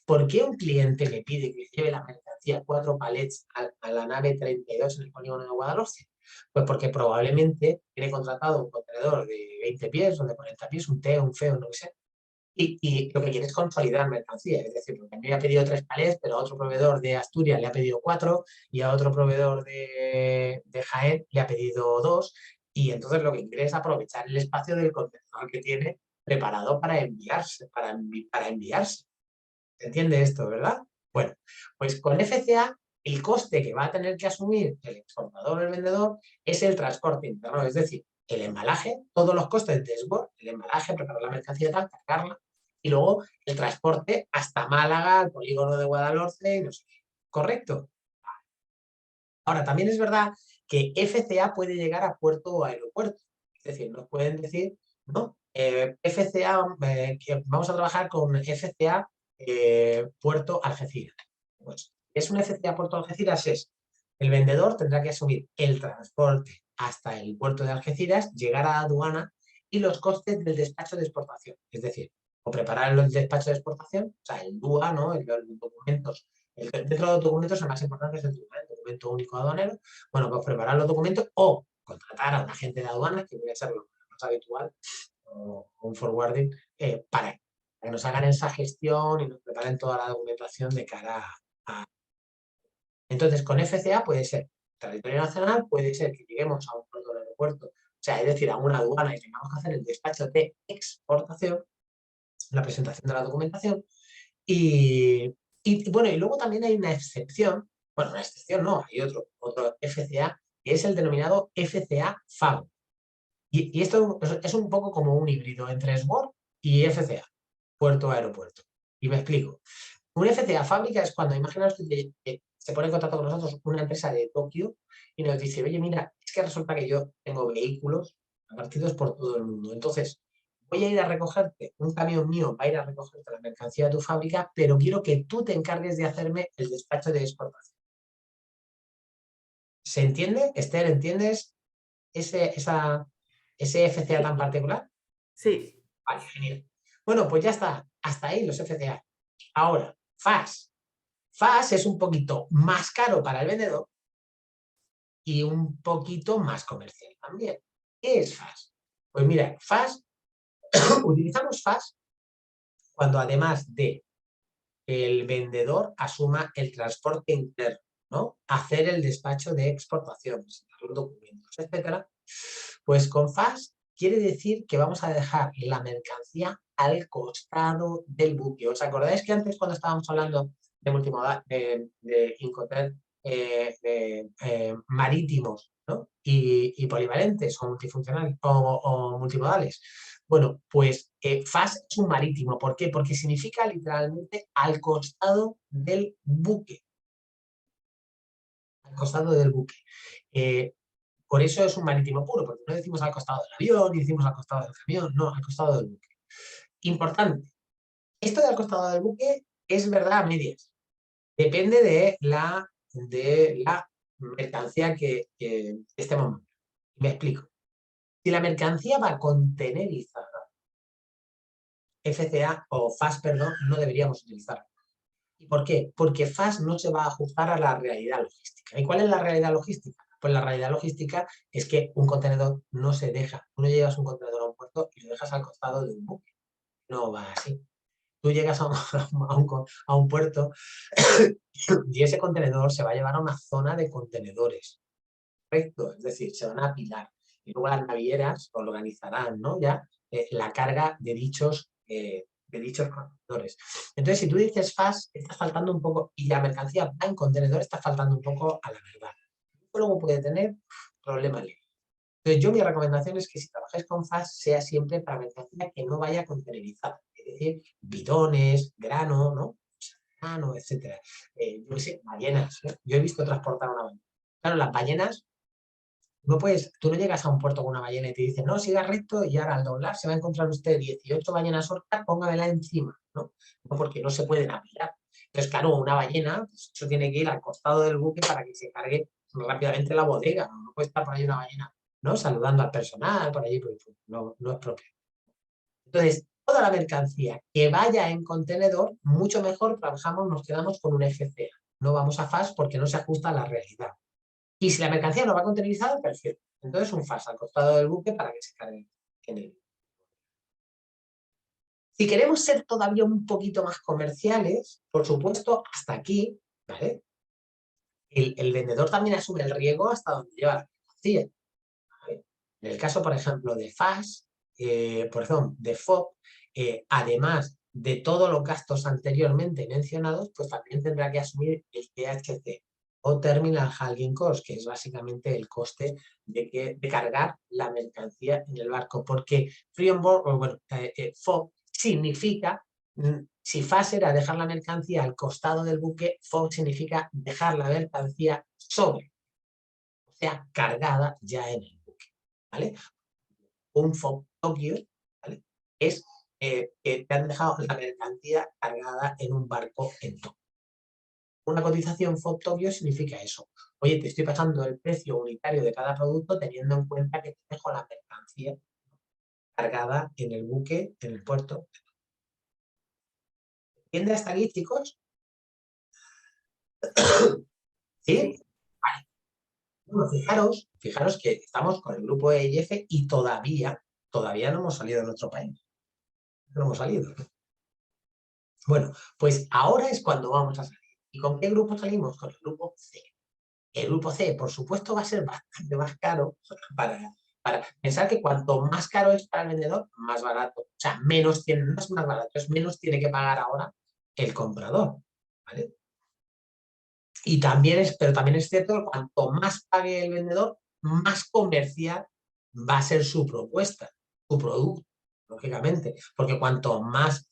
¿Por qué un cliente me pide que lleve la mercancía 4 palets a la nave 32 en el polígono de Guadalhorce? Pues porque probablemente tiene contratado un contenedor de 20 pies o de 40 pies, un T, un FE o no que sea, y lo que quiere es consolidar mercancía. Es decir, porque a mí me ha pedido 3 palets, pero a otro proveedor de Asturias le ha pedido 4 y a otro proveedor de Jaén le ha pedido 2. Y entonces lo que quiere es aprovechar el espacio del contenedor que tiene preparado para enviarse, para enviarse. ¿Se entiende esto, verdad? Bueno, pues con FCA el coste que va a tener que asumir el exportador o el vendedor es el transporte interno, es decir, el embalaje, todos los costes de desbord, el embalaje, preparar la mercancía tal, cargarla, y luego el transporte hasta Málaga, al polígono de Guadalhorce, y no sé qué. ¿Correcto? Ahora, también es verdad que FCA puede llegar a puerto o aeropuerto. Es decir, nos pueden decir, no, FCA, que vamos a trabajar con FCA Puerto Algeciras. Pues, es un FCA Puerto Algeciras, es el vendedor tendrá que asumir el transporte hasta el puerto de Algeciras, llegar a la aduana y los costes del despacho de exportación. Es decir, o preparar el despacho de exportación, o sea, el DUA, ¿no? Los documentos. Dentro de los documentos, el más importante es el documento único aduanero. Bueno, pues preparar los documentos o contratar a un agente de aduanas, que puede ser lo más habitual, o un forwarding, para que nos hagan esa gestión y nos preparen toda la documentación de cara a... Entonces, con FCA puede ser territorio nacional, puede ser que lleguemos a un puerto del aeropuerto, o sea, es decir, a una aduana y tengamos que hacer el despacho de exportación, la presentación de la documentación, bueno, y luego también hay una excepción, bueno, una excepción no, hay otro FCA, que es el denominado FCA FAB. Y esto es un poco como un híbrido entre SWORD y FCA, puerto-aeropuerto. Y me explico. Un FCA fábrica es cuando, imaginaos que se pone en contacto con nosotros una empresa de Tokio y nos dice, oye, mira, es que resulta que yo tengo vehículos repartidos por todo el mundo. Entonces, voy a ir a recogerte, un camión mío va a ir a recogerte la mercancía de tu fábrica, pero quiero que tú te encargues de hacerme el despacho de exportación. ¿Se entiende? Esther, ¿entiendes ese FCA tan particular? Sí. Vale, genial. Bueno, pues ya está. Hasta ahí los FCA. Ahora, FAS. FAS es un poquito más caro para el vendedor y un poquito más comercial también. ¿Qué es FAS? Pues mira, FAS, utilizamos FAS cuando además de el vendedor asuma el transporte interno, ¿no? Hacer el despacho de exportación, los documentos, etcétera. Pues con FAS quiere decir que vamos a dejar la mercancía al costado del buque. ¿Os acordáis que antes cuando estábamos hablando de multimodal, de Incoterm, marítimos, ¿no? y polivalentes o multifuncionales o multimodales? Bueno, pues FAS es un marítimo. ¿Por qué? Porque significa literalmente al costado del buque. Al costado del buque. Por eso es un marítimo puro, porque no decimos al costado del avión, ni decimos al costado del camión, no, al costado del buque. Importante, esto de al costado del buque es verdad a medias. Depende de la mercancía que estemos mandando. Me explico. Si la mercancía va contenerizada, FCA o FAS, perdón, no deberíamos utilizarlo. ¿Y por qué? Porque FAS no se va a ajustar a la realidad logística. ¿Y cuál es la realidad logística? Pues la realidad logística es que un contenedor no se deja. Tú no llevas un contenedor a un puerto y lo dejas al costado de un buque. No va así. Tú llegas a un puerto y ese contenedor se va a llevar a una zona de contenedores. ¿Correcto? Es decir, se van a apilar. Y luego las navieras organizarán, ¿no? Ya la carga de dichos contenedores. Entonces, si tú dices FAS, estás faltando un poco, y la mercancía va en contenedor, está faltando un poco a la verdad. Luego puede tener problemas legales. Entonces, mi recomendación es que si trabajáis con FAS, sea siempre para mercancía que no vaya contenerizada. Es decir, bidones, grano, ¿no? Grano, etcétera. Yo qué sé, ballenas, ¿no? Yo he visto transportar una ballena. Claro, las ballenas tú no llegas a un puerto con una ballena y te dicen, no, siga recto y ahora al doblar se va a encontrar usted 18 ballenas orcas, póngamela encima, ¿no? No, porque no se pueden apilar. Entonces, claro, una ballena, pues eso tiene que ir al costado del buque para que se cargue rápidamente la bodega. No puede estar por ahí una ballena, ¿no? Saludando al personal, por allí, no, no es propio. Entonces, toda la mercancía que vaya en contenedor, mucho mejor trabajamos, nos quedamos con un FCA. No vamos a FAS porque no se ajusta a la realidad. Y si la mercancía no va contenerizada, perfecto. Entonces, un FAS al costado del buque para que se cargue en él. Si queremos ser todavía un poquito más comerciales, por supuesto, hasta aquí, ¿vale? El vendedor también asume el riesgo hasta donde lleva la mercancía. ¿Vale? En el caso, por ejemplo, de FAS, por ejemplo, de FOB, además de todos los gastos anteriormente mencionados, pues también tendrá que asumir el THC o Terminal Handling Cost, que es básicamente el coste de cargar la mercancía en el barco, porque Free on Board, o bueno, FOB significa, si FAS era dejar la mercancía al costado del buque, FOB significa dejar la mercancía sobre, o sea, cargada ya en el buque, ¿vale? Un FOB Tokio, ¿vale? Es que te han dejado la mercancía cargada en un barco en Tokio. Una cotización FOB Tokio significa eso. Oye, te estoy pasando el precio unitario de cada producto teniendo en cuenta que te dejo la mercancía cargada en el buque, en el puerto. ¿Entiendes hasta aquí, chicos? ¿Sí? Vale. Bueno, fijaros que estamos con el grupo E y F y todavía no hemos salido de nuestro país. No hemos salido. Bueno, pues ahora es cuando vamos a salir. ¿Y con qué grupo salimos? Con el grupo C. El grupo C, por supuesto, va a ser bastante más caro para pensar que cuanto más caro es para el vendedor, más barato. O sea, menos tiene, no es más barato, es menos tiene que pagar ahora el comprador. ¿Vale? Y también pero también es cierto que cuanto más pague el vendedor, más comercial va a ser su propuesta, su producto, lógicamente. Porque cuanto más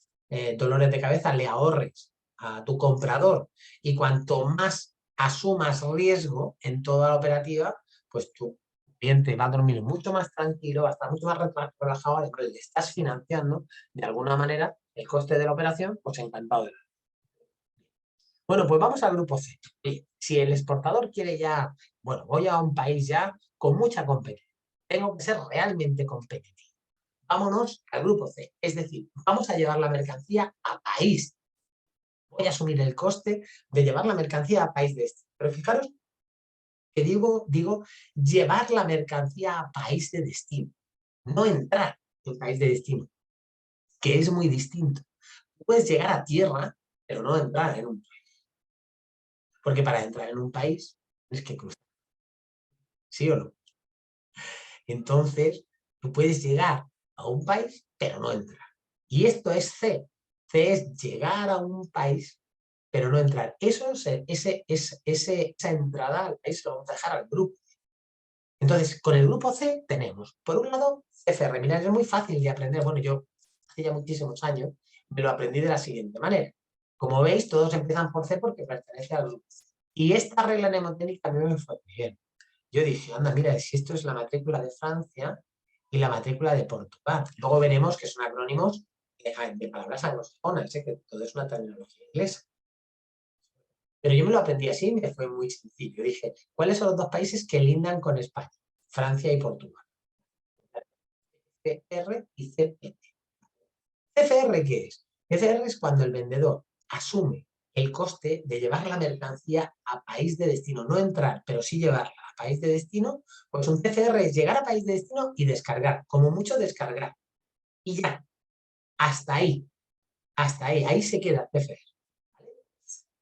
dolores de cabeza le ahorres a tu comprador y cuanto más asumas riesgo en toda la operativa, pues tu cliente va a dormir mucho más tranquilo, va a estar mucho más relajado, además le estás financiando de alguna manera el coste de la operación, pues encantado de la. Bueno, pues vamos al grupo C. Si el exportador quiere ya, bueno, voy a un país ya con mucha competencia, tengo que ser realmente competitivo. Vámonos al grupo C, es decir, vamos a llevar la mercancía a país. Voy a asumir el coste de llevar la mercancía a país de este. Pero fijaros que digo llevar la mercancía a país de destino, no entrar en país de destino, que es muy distinto. Puedes llegar a tierra, pero no entrar en un país. Porque para entrar en un país tienes que cruzar. ¿Sí o no? Entonces, tú puedes llegar a un país, pero no entrar. Y esto es C. C es llegar a un país, pero no entrar. Esa entrada al país lo vamos a dejar al grupo. Entonces, con el grupo C tenemos, por un lado, CFR. Mirad, es muy fácil de aprender. Bueno, yo hace ya muchísimos años me lo aprendí de la siguiente manera. Como veis, todos empiezan por C porque pertenece al grupo C. Y esta regla mnemotécnica a mí me fue muy bien. Yo dije, anda, mira, si esto es la matrícula de Francia y la matrícula de Portugal. Luego veremos que son acrónimos de palabras anglosajonas, que todo es una terminología inglesa. Pero yo me lo aprendí así y me fue muy sencillo. Dije, ¿cuáles son los dos países que lindan con España? Francia y Portugal. CFR y CPT. ¿CFR qué es? CFR es cuando el vendedor asume el coste de llevar la mercancía a país de destino, no entrar, pero sí llevarla a país de destino. Pues un CFR es llegar a país de destino y descargar, como mucho descargar. Y ya, hasta ahí, ahí se queda CFR.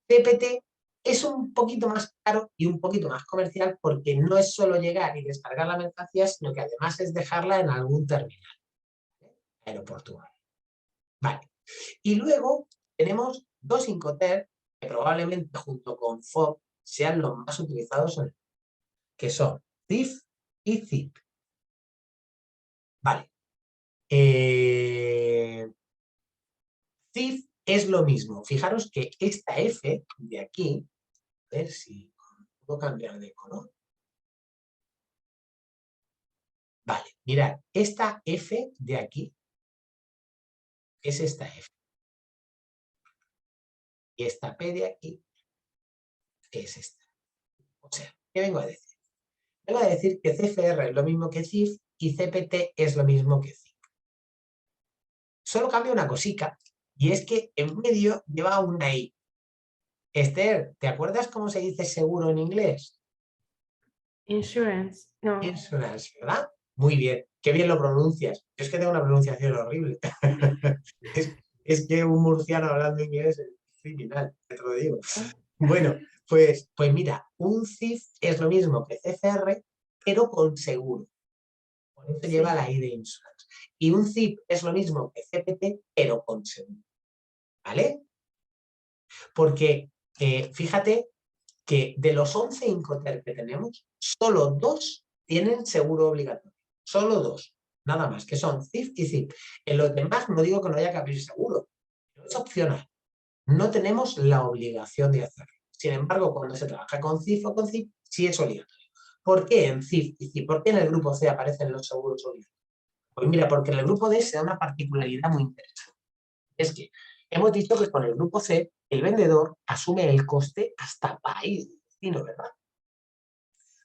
CPT es un poquito más caro y un poquito más comercial porque no es solo llegar y descargar la mercancía, sino que además es dejarla en algún terminal aeroportuario. Vale. Y luego tenemos dos Incoterms que probablemente junto con FOB sean los más utilizados, que son CIF y ZIP. Vale. CIF es lo mismo. Fijaros que esta F de aquí, a ver si puedo cambiar de color. Vale, mirad, esta F de aquí es esta F. Y esta P de aquí es esta. O sea, ¿qué vengo a decir? Vengo a decir que CFR es lo mismo que CIF y CPT es lo mismo que CIF. Solo cambia una cosica, y es que en medio lleva una I. Esther, ¿te acuerdas cómo se dice seguro en inglés? Insurance. No. Insurance, ¿verdad? Muy bien, qué bien lo pronuncias. Yo es que tengo una pronunciación horrible. es que un murciano hablando inglés es criminal, te lo digo. Bueno, pues mira, un CIF es lo mismo que CFR, pero con seguro. Por eso Sí. lleva la I de insurance. Y un CIP es lo mismo que CPT, pero con seguro. ¿Vale? Porque fíjate que de los 11 Incoterm que tenemos, solo 2 tienen seguro obligatorio. Solo 2, nada más, que son CIF y CIP. En los demás no digo que no haya que abrir seguro, pero es opcional. No tenemos la obligación de hacerlo. Sin embargo, cuando se trabaja con CIF o con CIP, sí es obligatorio. ¿Por qué en CIF y CIP? ¿Por qué en el grupo C aparecen los seguros obligatorios? Pues mira, porque en el grupo D se da una particularidad muy interesante. Es que hemos dicho que con el grupo C el vendedor asume el coste hasta país de destino, ¿verdad?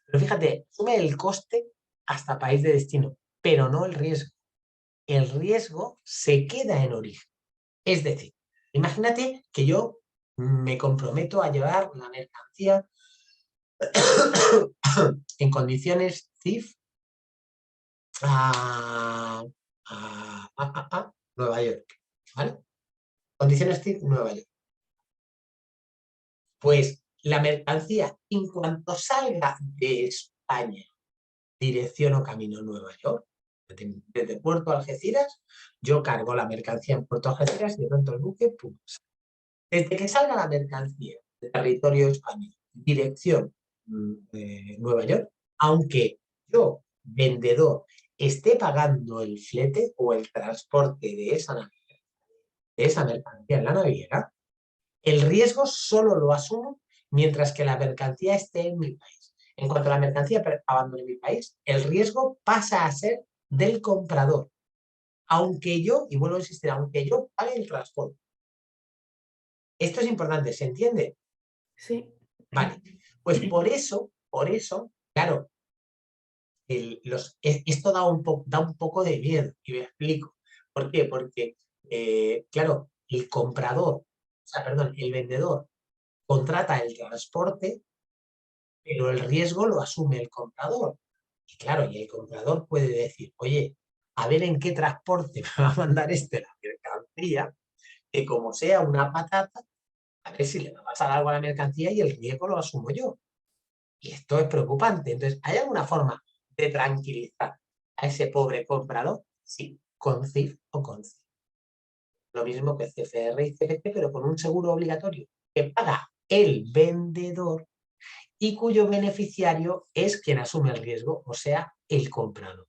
Pero fíjate, asume el coste hasta país de destino, pero no el riesgo. El riesgo se queda en origen. Es decir, imagínate que yo me comprometo a llevar la mercancía en condiciones CIF a Nueva York, ¿vale? Condiciones CIF Nueva York. Pues la mercancía, en cuanto salga de España, dirección o camino a Nueva York, desde Puerto Algeciras, yo cargo la mercancía en Puerto Algeciras y de pronto el buque, pum. Desde que salga la mercancía de territorio español, dirección Nueva York, aunque yo, vendedor, esté pagando el flete o el transporte de esa mercancía en la naviera, el riesgo solo lo asumo mientras que la mercancía esté en mi país. En cuanto la mercancía abandone mi país, el riesgo pasa a ser del comprador. Aunque yo, y vuelvo a insistir, aunque yo pague el transporte. Esto es importante, ¿se entiende? Sí. Vale, pues por eso, claro, esto da un poco de miedo, y me explico. ¿Por qué? Porque, claro, el vendedor contrata el transporte, pero el riesgo lo asume el comprador. Y claro, y el comprador puede decir, oye, a ver en qué transporte me va a mandar la mercancía, que como sea una patata, a ver si le va a pasar algo a la mercancía y el riesgo lo asumo yo. Y esto es preocupante. Entonces, ¿hay alguna forma de tranquilizar a ese pobre comprador? Sí, con CIF o con CIF. Lo mismo que CFR y CPT, pero con un seguro obligatorio que paga el vendedor y cuyo beneficiario es quien asume el riesgo, o sea, el comprador.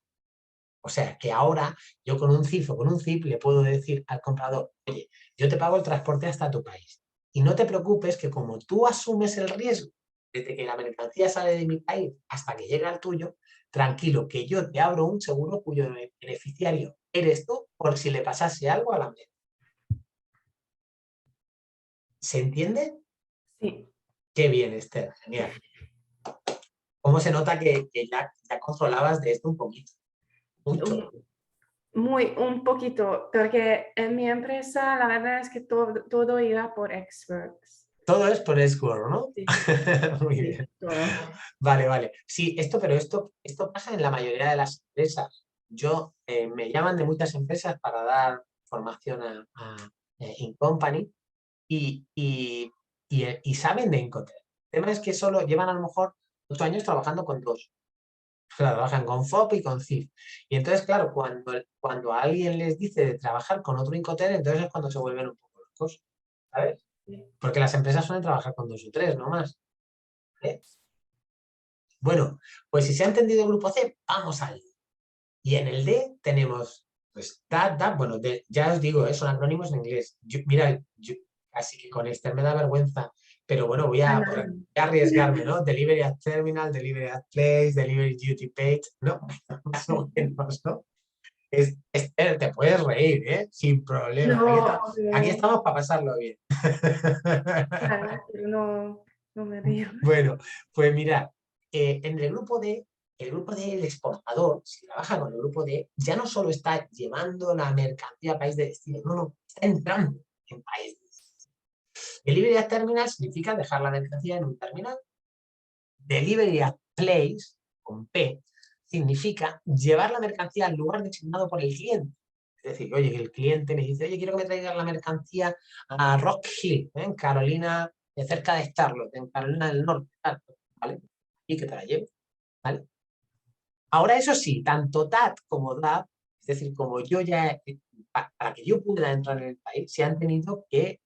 O sea, que ahora yo con un CIF o con un CIP le puedo decir al comprador, oye, yo te pago el transporte hasta tu país. Y no te preocupes que como tú asumes el riesgo desde que la mercancía sale de mi país hasta que llega al tuyo, tranquilo, que yo te abro un seguro cuyo beneficiario eres tú por si le pasase algo a la mercancía. ¿Se entiende? Sí. Qué bien, Esther, genial. ¿Cómo se nota que ya controlabas de esto un poquito? Mucho. Un poquito, porque en mi empresa la verdad es que todo iba por experts. Todo es por Square, ¿no? Sí. Muy Sí, bien. todo. Vale. Sí, pero esto pasa en la mayoría de las empresas. Me llaman de muchas empresas para dar formación a InCompany y saben de Incoterm. El tema es que solo llevan a lo mejor 8 años trabajando con 2. O sea, trabajan con FOP y con CIF. Y entonces, claro, cuando alguien les dice de trabajar con otro Incoterm, entonces es cuando se vuelven un poco locos, ¿sabes? Porque las empresas suelen trabajar con 2 o 3, no más. ¿Vale? Bueno, pues si se ha entendido el grupo C, vamos al D. Y en el D tenemos, pues, bueno, ya os digo, son acrónimos en inglés. Mira, así que con este me da vergüenza, pero bueno, voy a arriesgarme, ¿no? Delivery at Terminal, Delivery at Place, Delivery Duty Paid, ¿no? Más o menos, ¿no? Te puedes reír, ¿eh? Sin problema. No, Aquí pero, estamos para pasarlo bien. pero no, no me río. Bueno, pues mira, en el grupo D, el exportador, si trabaja con el grupo D, ya no solo está llevando la mercancía a país de destino, no, está entrando en país de destino. Delivery at terminal significa dejar la mercancía en un terminal. Delivery at place, con P, significa llevar la mercancía al lugar designado por el cliente. Es decir, oye, el cliente me dice, oye, quiero que me traigas la mercancía a Rock Hill, en Carolina, cerca de Charlotte, en Carolina del Norte, ¿vale? Y que te la lleve, ¿vale? Ahora, eso sí, tanto TAT como DAT, es decir, como yo ya, para que yo pueda entrar en el país, se ha tenido que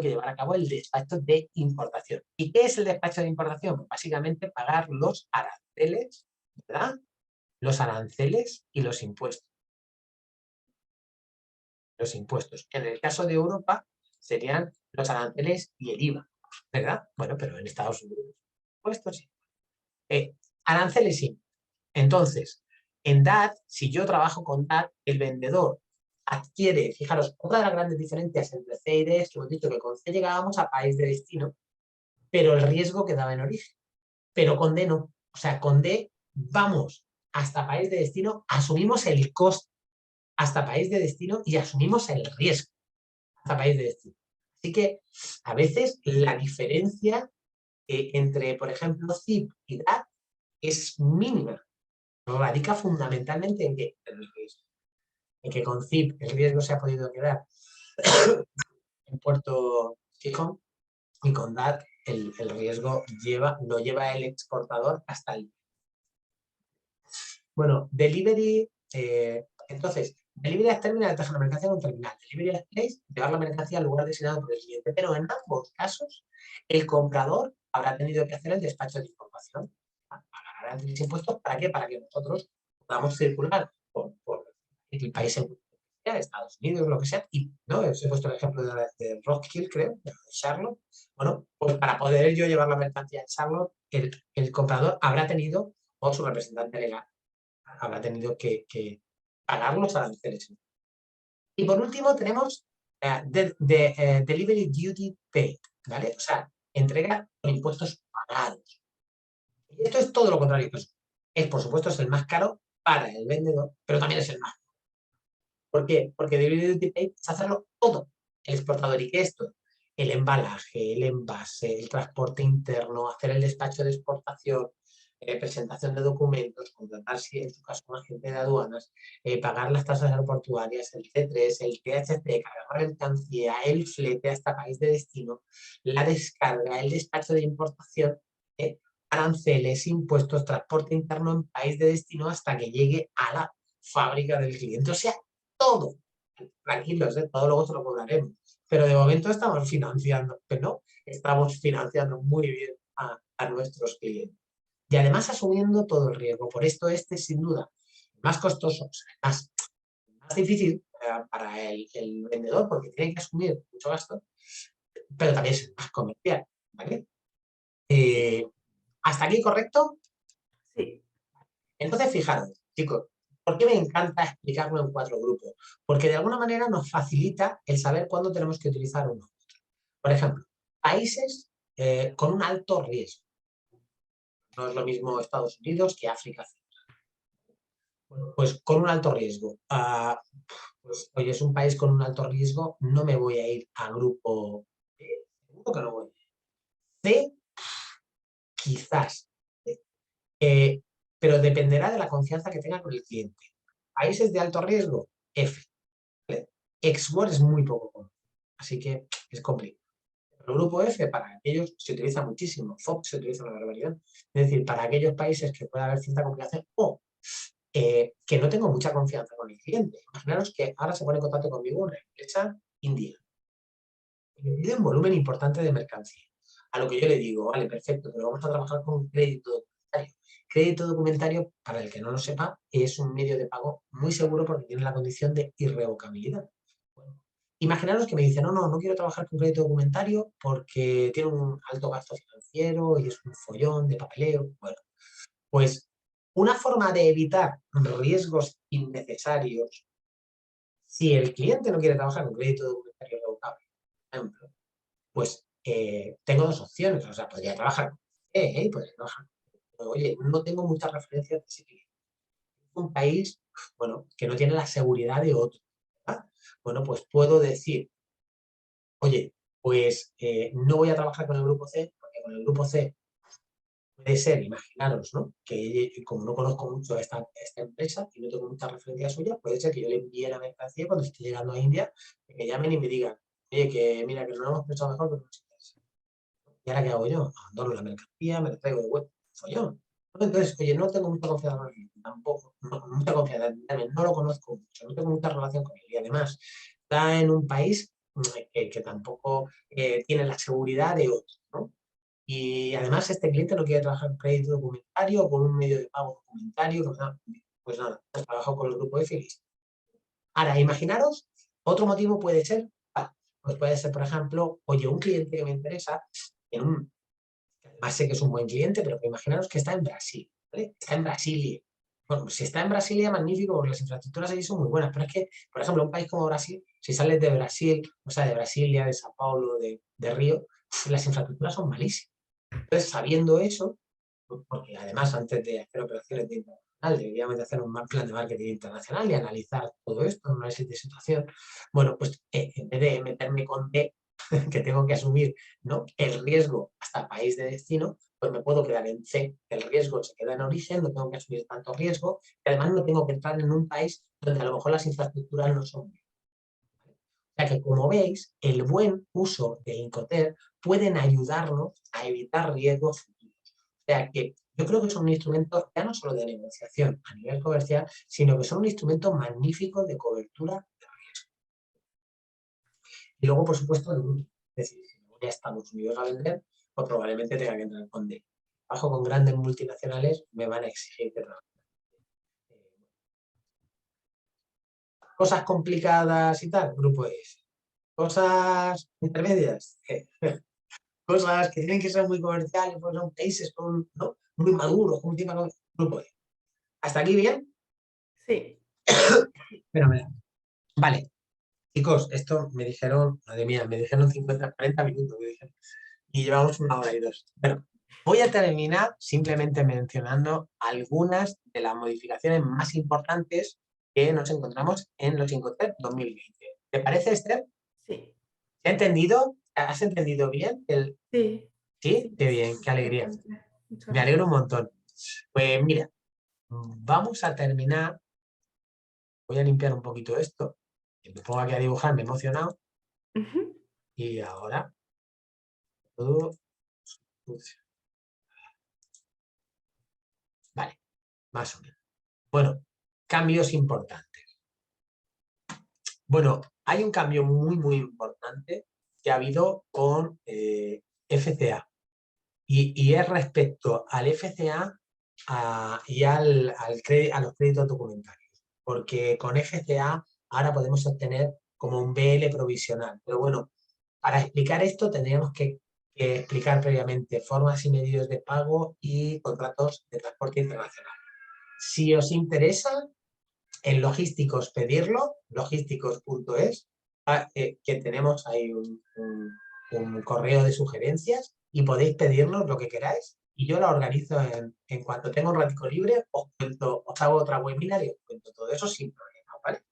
llevar a cabo el despacho de importación. ¿Y qué es el despacho de importación? Pues básicamente pagar los aranceles, ¿verdad? Los aranceles y los impuestos. Los impuestos. En el caso de Europa serían los aranceles y el IVA, ¿verdad? Bueno, pero en Estados Unidos, impuestos sí. Aranceles sí. Entonces, en DAT, si yo trabajo con DAT, el vendedor adquiere, fijaros, otra de las grandes diferencias entre C y D es que hemos dicho que con C llegábamos a país de destino, pero el riesgo quedaba en origen. Pero con D no. O sea, con D vamos hasta país de destino, asumimos el coste hasta país de destino y asumimos el riesgo hasta país de destino. Así que a veces la diferencia entre, por ejemplo, ZIP y DAT es mínima. Radica fundamentalmente en que con ZIP el riesgo se ha podido quedar en Puerto Gijón y con DAT el riesgo lo lleva el exportador hasta el... Bueno, delivery, entonces, delivery at terminal, dejar la mercancía en un terminal. Delivery at place, llevar la mercancía al lugar designado por el cliente. Pero en ambos casos, el comprador habrá tenido que hacer el despacho de información. Pagar antes impuestos, ¿para qué? Para que nosotros podamos circular por el país en Estados Unidos, lo que sea, y no, os he puesto el ejemplo de Rock Hill, creo, de Charlotte. Bueno, pues para poder yo llevar la mercancía en Charlotte, el comprador habrá tenido, o su representante legal, habrá tenido que pagar los aranceles. Y por último tenemos Delivery Duty Paid, ¿vale? O sea, entrega con impuestos pagados. Y esto es todo lo contrario que eso. Por supuesto, es el más caro para el vendedor, pero también es el más. ¿Por qué? Porque Delivery Duty Paid es hacerlo todo el exportador. ¿Y qué es esto? El embalaje, el envase, el transporte interno, hacer el despacho de exportación, presentación de documentos, contratar, si en su caso, un agente de aduanas, pagar las tasas aeroportuarias, el C3, el THC, cargar la mercancía, el flete hasta país de destino, la descarga, el despacho de importación, aranceles, impuestos, transporte interno en país de destino hasta que llegue a la fábrica del cliente. O sea, todo. Tranquilos, todo luego se lo cobraremos. Pero de momento estamos financiando, pero no, estamos financiando muy bien a nuestros clientes. Y además asumiendo todo el riesgo. Por esto sin duda, más costoso, o sea, más difícil para el vendedor porque tiene que asumir mucho gasto, pero también es más comercial, ¿vale? ¿Hasta aquí correcto? Sí. Entonces, fijaros, chicos, ¿por qué me encanta explicarlo en 4 grupos? Porque de alguna manera nos facilita el saber cuándo tenemos que utilizar uno. Por ejemplo, países con un alto riesgo. No es lo mismo Estados Unidos que África. Bueno, pues con un alto riesgo. Pues, oye, es un país con un alto riesgo, no me voy a ir a grupo B. Seguro que no voy. C, quizás. Pero dependerá de la confianza que tenga con el cliente. Países de alto riesgo, F. ¿Vale? Export es muy poco común, así que es complicado. El grupo F, para aquellos, se utiliza muchísimo. FOB se utiliza una barbaridad. Es decir, para aquellos países que pueda haber cierta complicación o que no tengo mucha confianza con el cliente. Imaginaros que ahora se pone en contacto conmigo una empresa india y me pide un volumen importante de mercancía. A lo que yo le digo, vale, perfecto, pero vamos a trabajar con crédito documentario. Crédito documentario, para el que no lo sepa, es un medio de pago muy seguro porque tiene la condición de irrevocabilidad. Bueno, imaginaros que me dice, no quiero trabajar con crédito documentario porque tiene un alto gasto financiero y es un follón de papeleo. Bueno, pues Una forma de evitar riesgos innecesarios, si el cliente no quiere trabajar con crédito documentario revocable, por ejemplo, pues tengo dos opciones. O sea, podría trabajar con podría trabajar. Pero, oye, no tengo muchas referencias de ese cliente. Es un país, bueno, que no tiene la seguridad de otro, ¿verdad? Bueno, pues puedo decir, oye, pues no voy a trabajar con el grupo C, porque con el grupo C puede ser, imaginaros, ¿no? Que como no conozco mucho esta empresa y no tengo muchas referencias suyas, puede ser que yo le envíe la mercancía cuando esté llegando a India, que me llamen y me digan, oye, que mira, que no lo hemos pensado mejor, pero no nos interesa. ¿Y ahora qué hago yo? Abandono la mercancía, me la traigo de vuelta, follón. Entonces, oye, no tengo mucha confianza en él, tampoco, mucha confianza en él, no lo conozco mucho, no tengo mucha relación con él. Y además, está en un país que tampoco tiene la seguridad de otro, ¿no? Y además este cliente no quiere trabajar con crédito documentario o con un medio de pago documentario, pues nada, pues trabajo con el grupo de Félix. Ahora, imaginaros, otro motivo puede ser, pues puede ser, por ejemplo, oye, un cliente que me interesa, que además sé que es un buen cliente, pero que imaginaros que está en Brasil, ¿vale? Está en Brasilia. Bueno, si está en Brasilia, magnífico, porque las infraestructuras allí son muy buenas, pero es que, por ejemplo, un país como Brasil, si sales de Brasil, o sea, de Brasilia, de Sao Paulo, de Río, las infraestructuras son malísimas. Entonces, sabiendo eso, porque además antes de hacer operaciones de internacional deberíamos de hacer un plan de marketing internacional y analizar todo esto, un análisis de situación, bueno, pues en vez de meterme con D, que tengo que asumir, ¿no?, el riesgo hasta el país de destino, pues me puedo quedar en C, que el riesgo se queda en origen, no tengo que asumir tanto riesgo y además no tengo que entrar en un país donde a lo mejor las infraestructuras no son buenas. O sea que, como veis, el buen uso de Incoterm pueden ayudarnos a evitar riesgos futuros. O sea que yo creo que son un instrumento ya no solo de negociación a nivel comercial, sino que son un instrumento magnífico de cobertura de riesgo. Y luego, por supuesto, es decir, si me voy a Estados Unidos a vender, pues probablemente tenga que entrar con D. Trabajo con grandes multinacionales, me van a exigir que trabaje. Cosas complicadas y tal, grupo S. Cosas intermedias, cosas que tienen que ser muy comerciales, pues son países ¿no?, muy maduros, como tipo de grupo E. ¿Hasta aquí bien? Sí. Fenomenal. Vale, chicos, esto me dijeron, madre mía, me dijeron 50, 40 minutos, me dijeron, y llevamos 1 hora y 2. Bueno, voy a terminar simplemente mencionando algunas de las modificaciones más importantes que nos encontramos en los Incoterm 2020. ¿Te parece, Esther? Sí. ¿Te ha entendido? ¿Has entendido bien? Sí. ¿Sí? Qué bien, qué alegría. Me alegro un montón. Pues mira, vamos a terminar. Voy a limpiar un poquito esto. Que me pongo aquí a dibujar, me he emocionado. Y ahora todo. Vale, más o menos. Bueno, cambios importantes. Bueno, hay un cambio muy, muy importante que ha habido con FCA. Y es respecto al FCA y a los créditos documentarios. Porque con FCA ahora podemos obtener como un BL provisional. Pero bueno, para explicar esto tendríamos que explicar previamente formas y medios de pago y contratos de transporte internacional. Si os interesa, en Logísticos pedirlo, logísticos.es, que tenemos ahí un correo de sugerencias y podéis pedirnos lo que queráis y yo la organizo en cuanto tenga un ratico libre, os hago otra webinar y os cuento todo eso sin problema, ¿vale?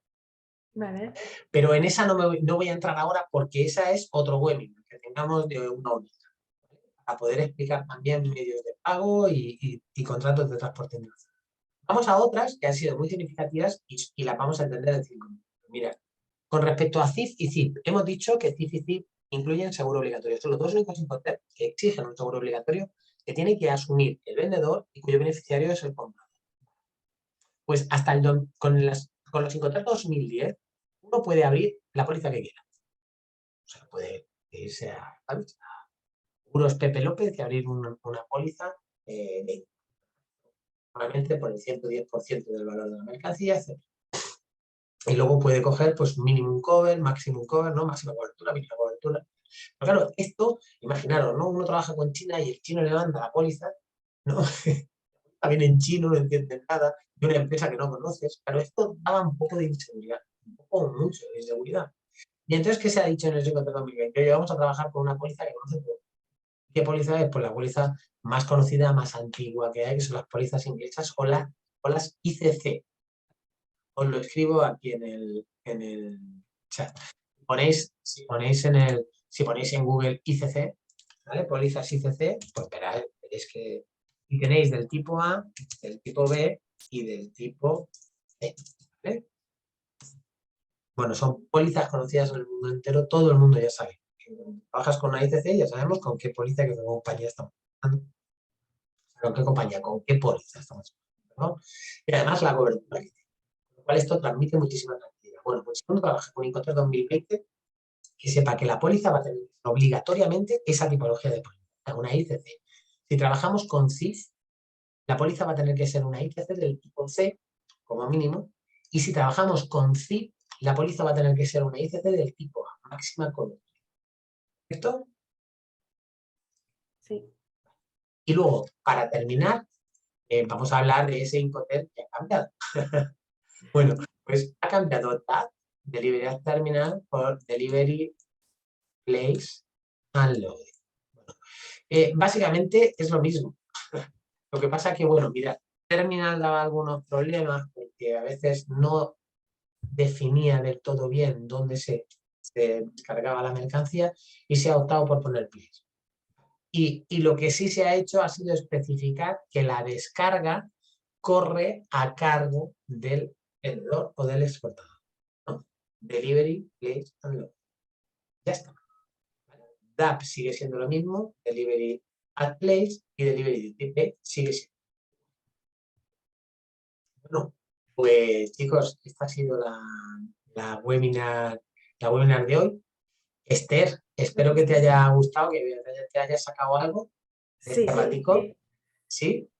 Vale. Pero en esa no voy a entrar ahora porque esa es otro webinar que tengamos de 1 horita, ¿vale?, para poder explicar también medios de pago y contratos de transporte internacional. Vamos a otras que han sido muy significativas y las vamos a entender en 5 minutos. Mira, con respecto a CIF y CIP, hemos dicho que CIF y CIP incluyen seguro obligatorio. Son los dos únicos Incoterm que exigen un seguro obligatorio que tiene que asumir el vendedor y cuyo beneficiario es el comprador. Pues hasta con los Incoterm 2010, uno puede abrir la póliza que quiera. O sea, puede irse a Seguros Pepe López y abrir una póliza normalmente por el 110% del valor de la mercancía, etc. Y luego puede coger pues minimum cover, maximum cover, ¿no?, máxima cobertura, mínima cobertura. Pero claro, esto, imaginaros, ¿no?, uno trabaja con China y el chino le manda la póliza, ¿no? también en chino, no entienden nada, de una empresa que no conoces, pero esto daba un poco de inseguridad, un poco mucho de inseguridad. Y entonces, ¿qué se ha dicho en el Psicoter 2020? Oye, vamos a trabajar con una póliza que conoce todo. ¿Qué póliza es? Pues la póliza más conocida, más antigua que hay, que son las pólizas inglesas o las ICC. Os lo escribo aquí en el chat. Si ponéis en Google ICC, ¿vale? Pólizas ICC, pues veréis que tenéis del tipo A, del tipo B y del tipo C, ¿vale? Bueno, son pólizas conocidas en el mundo entero, todo el mundo ya sabe. Cuando trabajas con una ICC, ya sabemos con qué póliza, con qué compañía estamos trabajando. ¿Con qué compañía? ¿Con qué póliza estamos trabajando? ¿No? Y además la cobertura que tiene. Con lo cual esto transmite muchísima tranquilidad. Bueno, pues si uno trabaja con Incoterm 2020, que sepa que la póliza va a tener obligatoriamente esa tipología de póliza, una ICC. Si trabajamos con CIF, la póliza va a tener que ser una ICC del tipo C, como mínimo, y si trabajamos con CIF, la póliza va a tener que ser una ICC del tipo A, máxima cobertura. ¿Correcto? Sí. Y luego, para terminar, vamos a hablar de ese Incoterm que ha cambiado. Bueno, pues ha cambiado DAT, Delivery Terminal, por Delivery Place and Loading. Bueno, básicamente es lo mismo. Lo que pasa que, bueno, mira, Terminal daba algunos problemas porque a veces no definía del todo bien dónde se descargaba la mercancía y se ha optado por poner Place. Y lo que sí se ha hecho ha sido especificar que la descarga corre a cargo del vendedor o del exportador, ¿no? Delivery, place and load. Ya está. DAP sigue siendo lo mismo, Delivery at place y Delivery DP sigue siendo. Bueno, pues chicos, esta ha sido la webinar de hoy. Esther, espero que te haya gustado, que te hayas sacado algo de Sí, este ratico. sí. ¿Sí?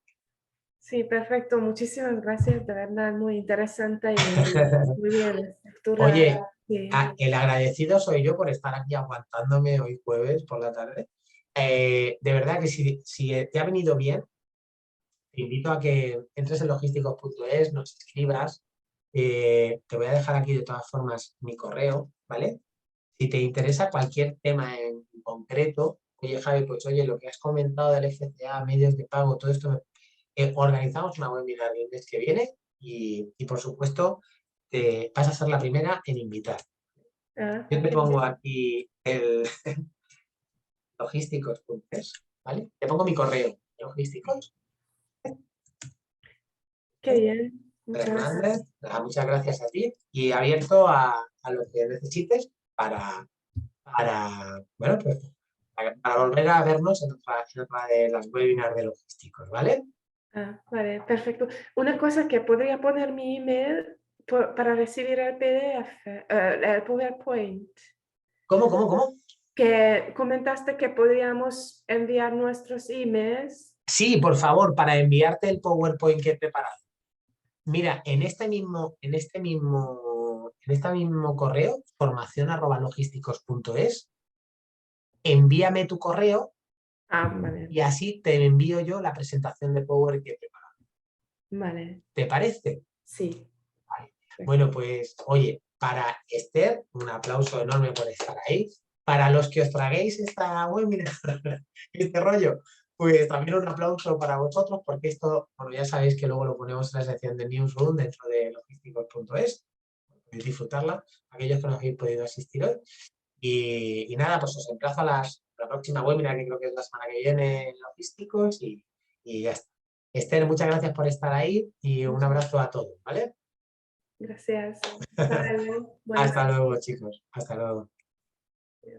Sí, perfecto. Muchísimas gracias. De verdad, muy interesante y muy bien. Oye, Sí. el agradecido soy yo por estar aquí aguantándome hoy jueves por la tarde. De verdad que si te ha venido bien, te invito a que entres en logísticos.es, nos escribas. Te voy a dejar aquí de todas formas mi correo, ¿vale? Si te interesa cualquier tema en concreto, oye Javi, pues oye, lo que has comentado del FCA, medios de pago, todo esto, organizamos una webinar el mes que viene y por supuesto vas a ser la primera en invitar. Yo te pongo aquí el logísticos.es, ¿vale? Te pongo mi correo, logísticos. Qué bien. Muchas gracias. Hernández, muchas gracias a ti y abierto a lo que necesites para bueno, pues, para volver a vernos en otra de las webinars de logísticos, ¿vale? Vale, perfecto. Una cosa que podría poner mi email para recibir el PDF, el PowerPoint. ¿Cómo? Que comentaste que podríamos enviar nuestros emails. Sí, por favor, para enviarte el PowerPoint que he preparado. Mira, en este mismo correo, formacion@logísticos.es, envíame tu correo Vale. y así te envío yo la presentación de Power que he preparado. Vale. ¿Te parece? Sí. Vale. Bueno, pues, oye, para Esther, un aplauso enorme por estar ahí. Para los que os traguéis esta webinar, este rollo, pues también un aplauso para vosotros, porque esto, bueno, ya sabéis que luego lo ponemos en la sección de Newsroom dentro de logísticos.es. Podéis disfrutarla, aquellos que no habéis podido asistir hoy. Y nada, pues os emplazo a la próxima webinar, que creo que es la semana que viene en logísticos, y ya está. Esther, muchas gracias por estar ahí y un abrazo a todos, ¿vale? Gracias. Hasta luego. Hasta luego, chicos. Hasta luego.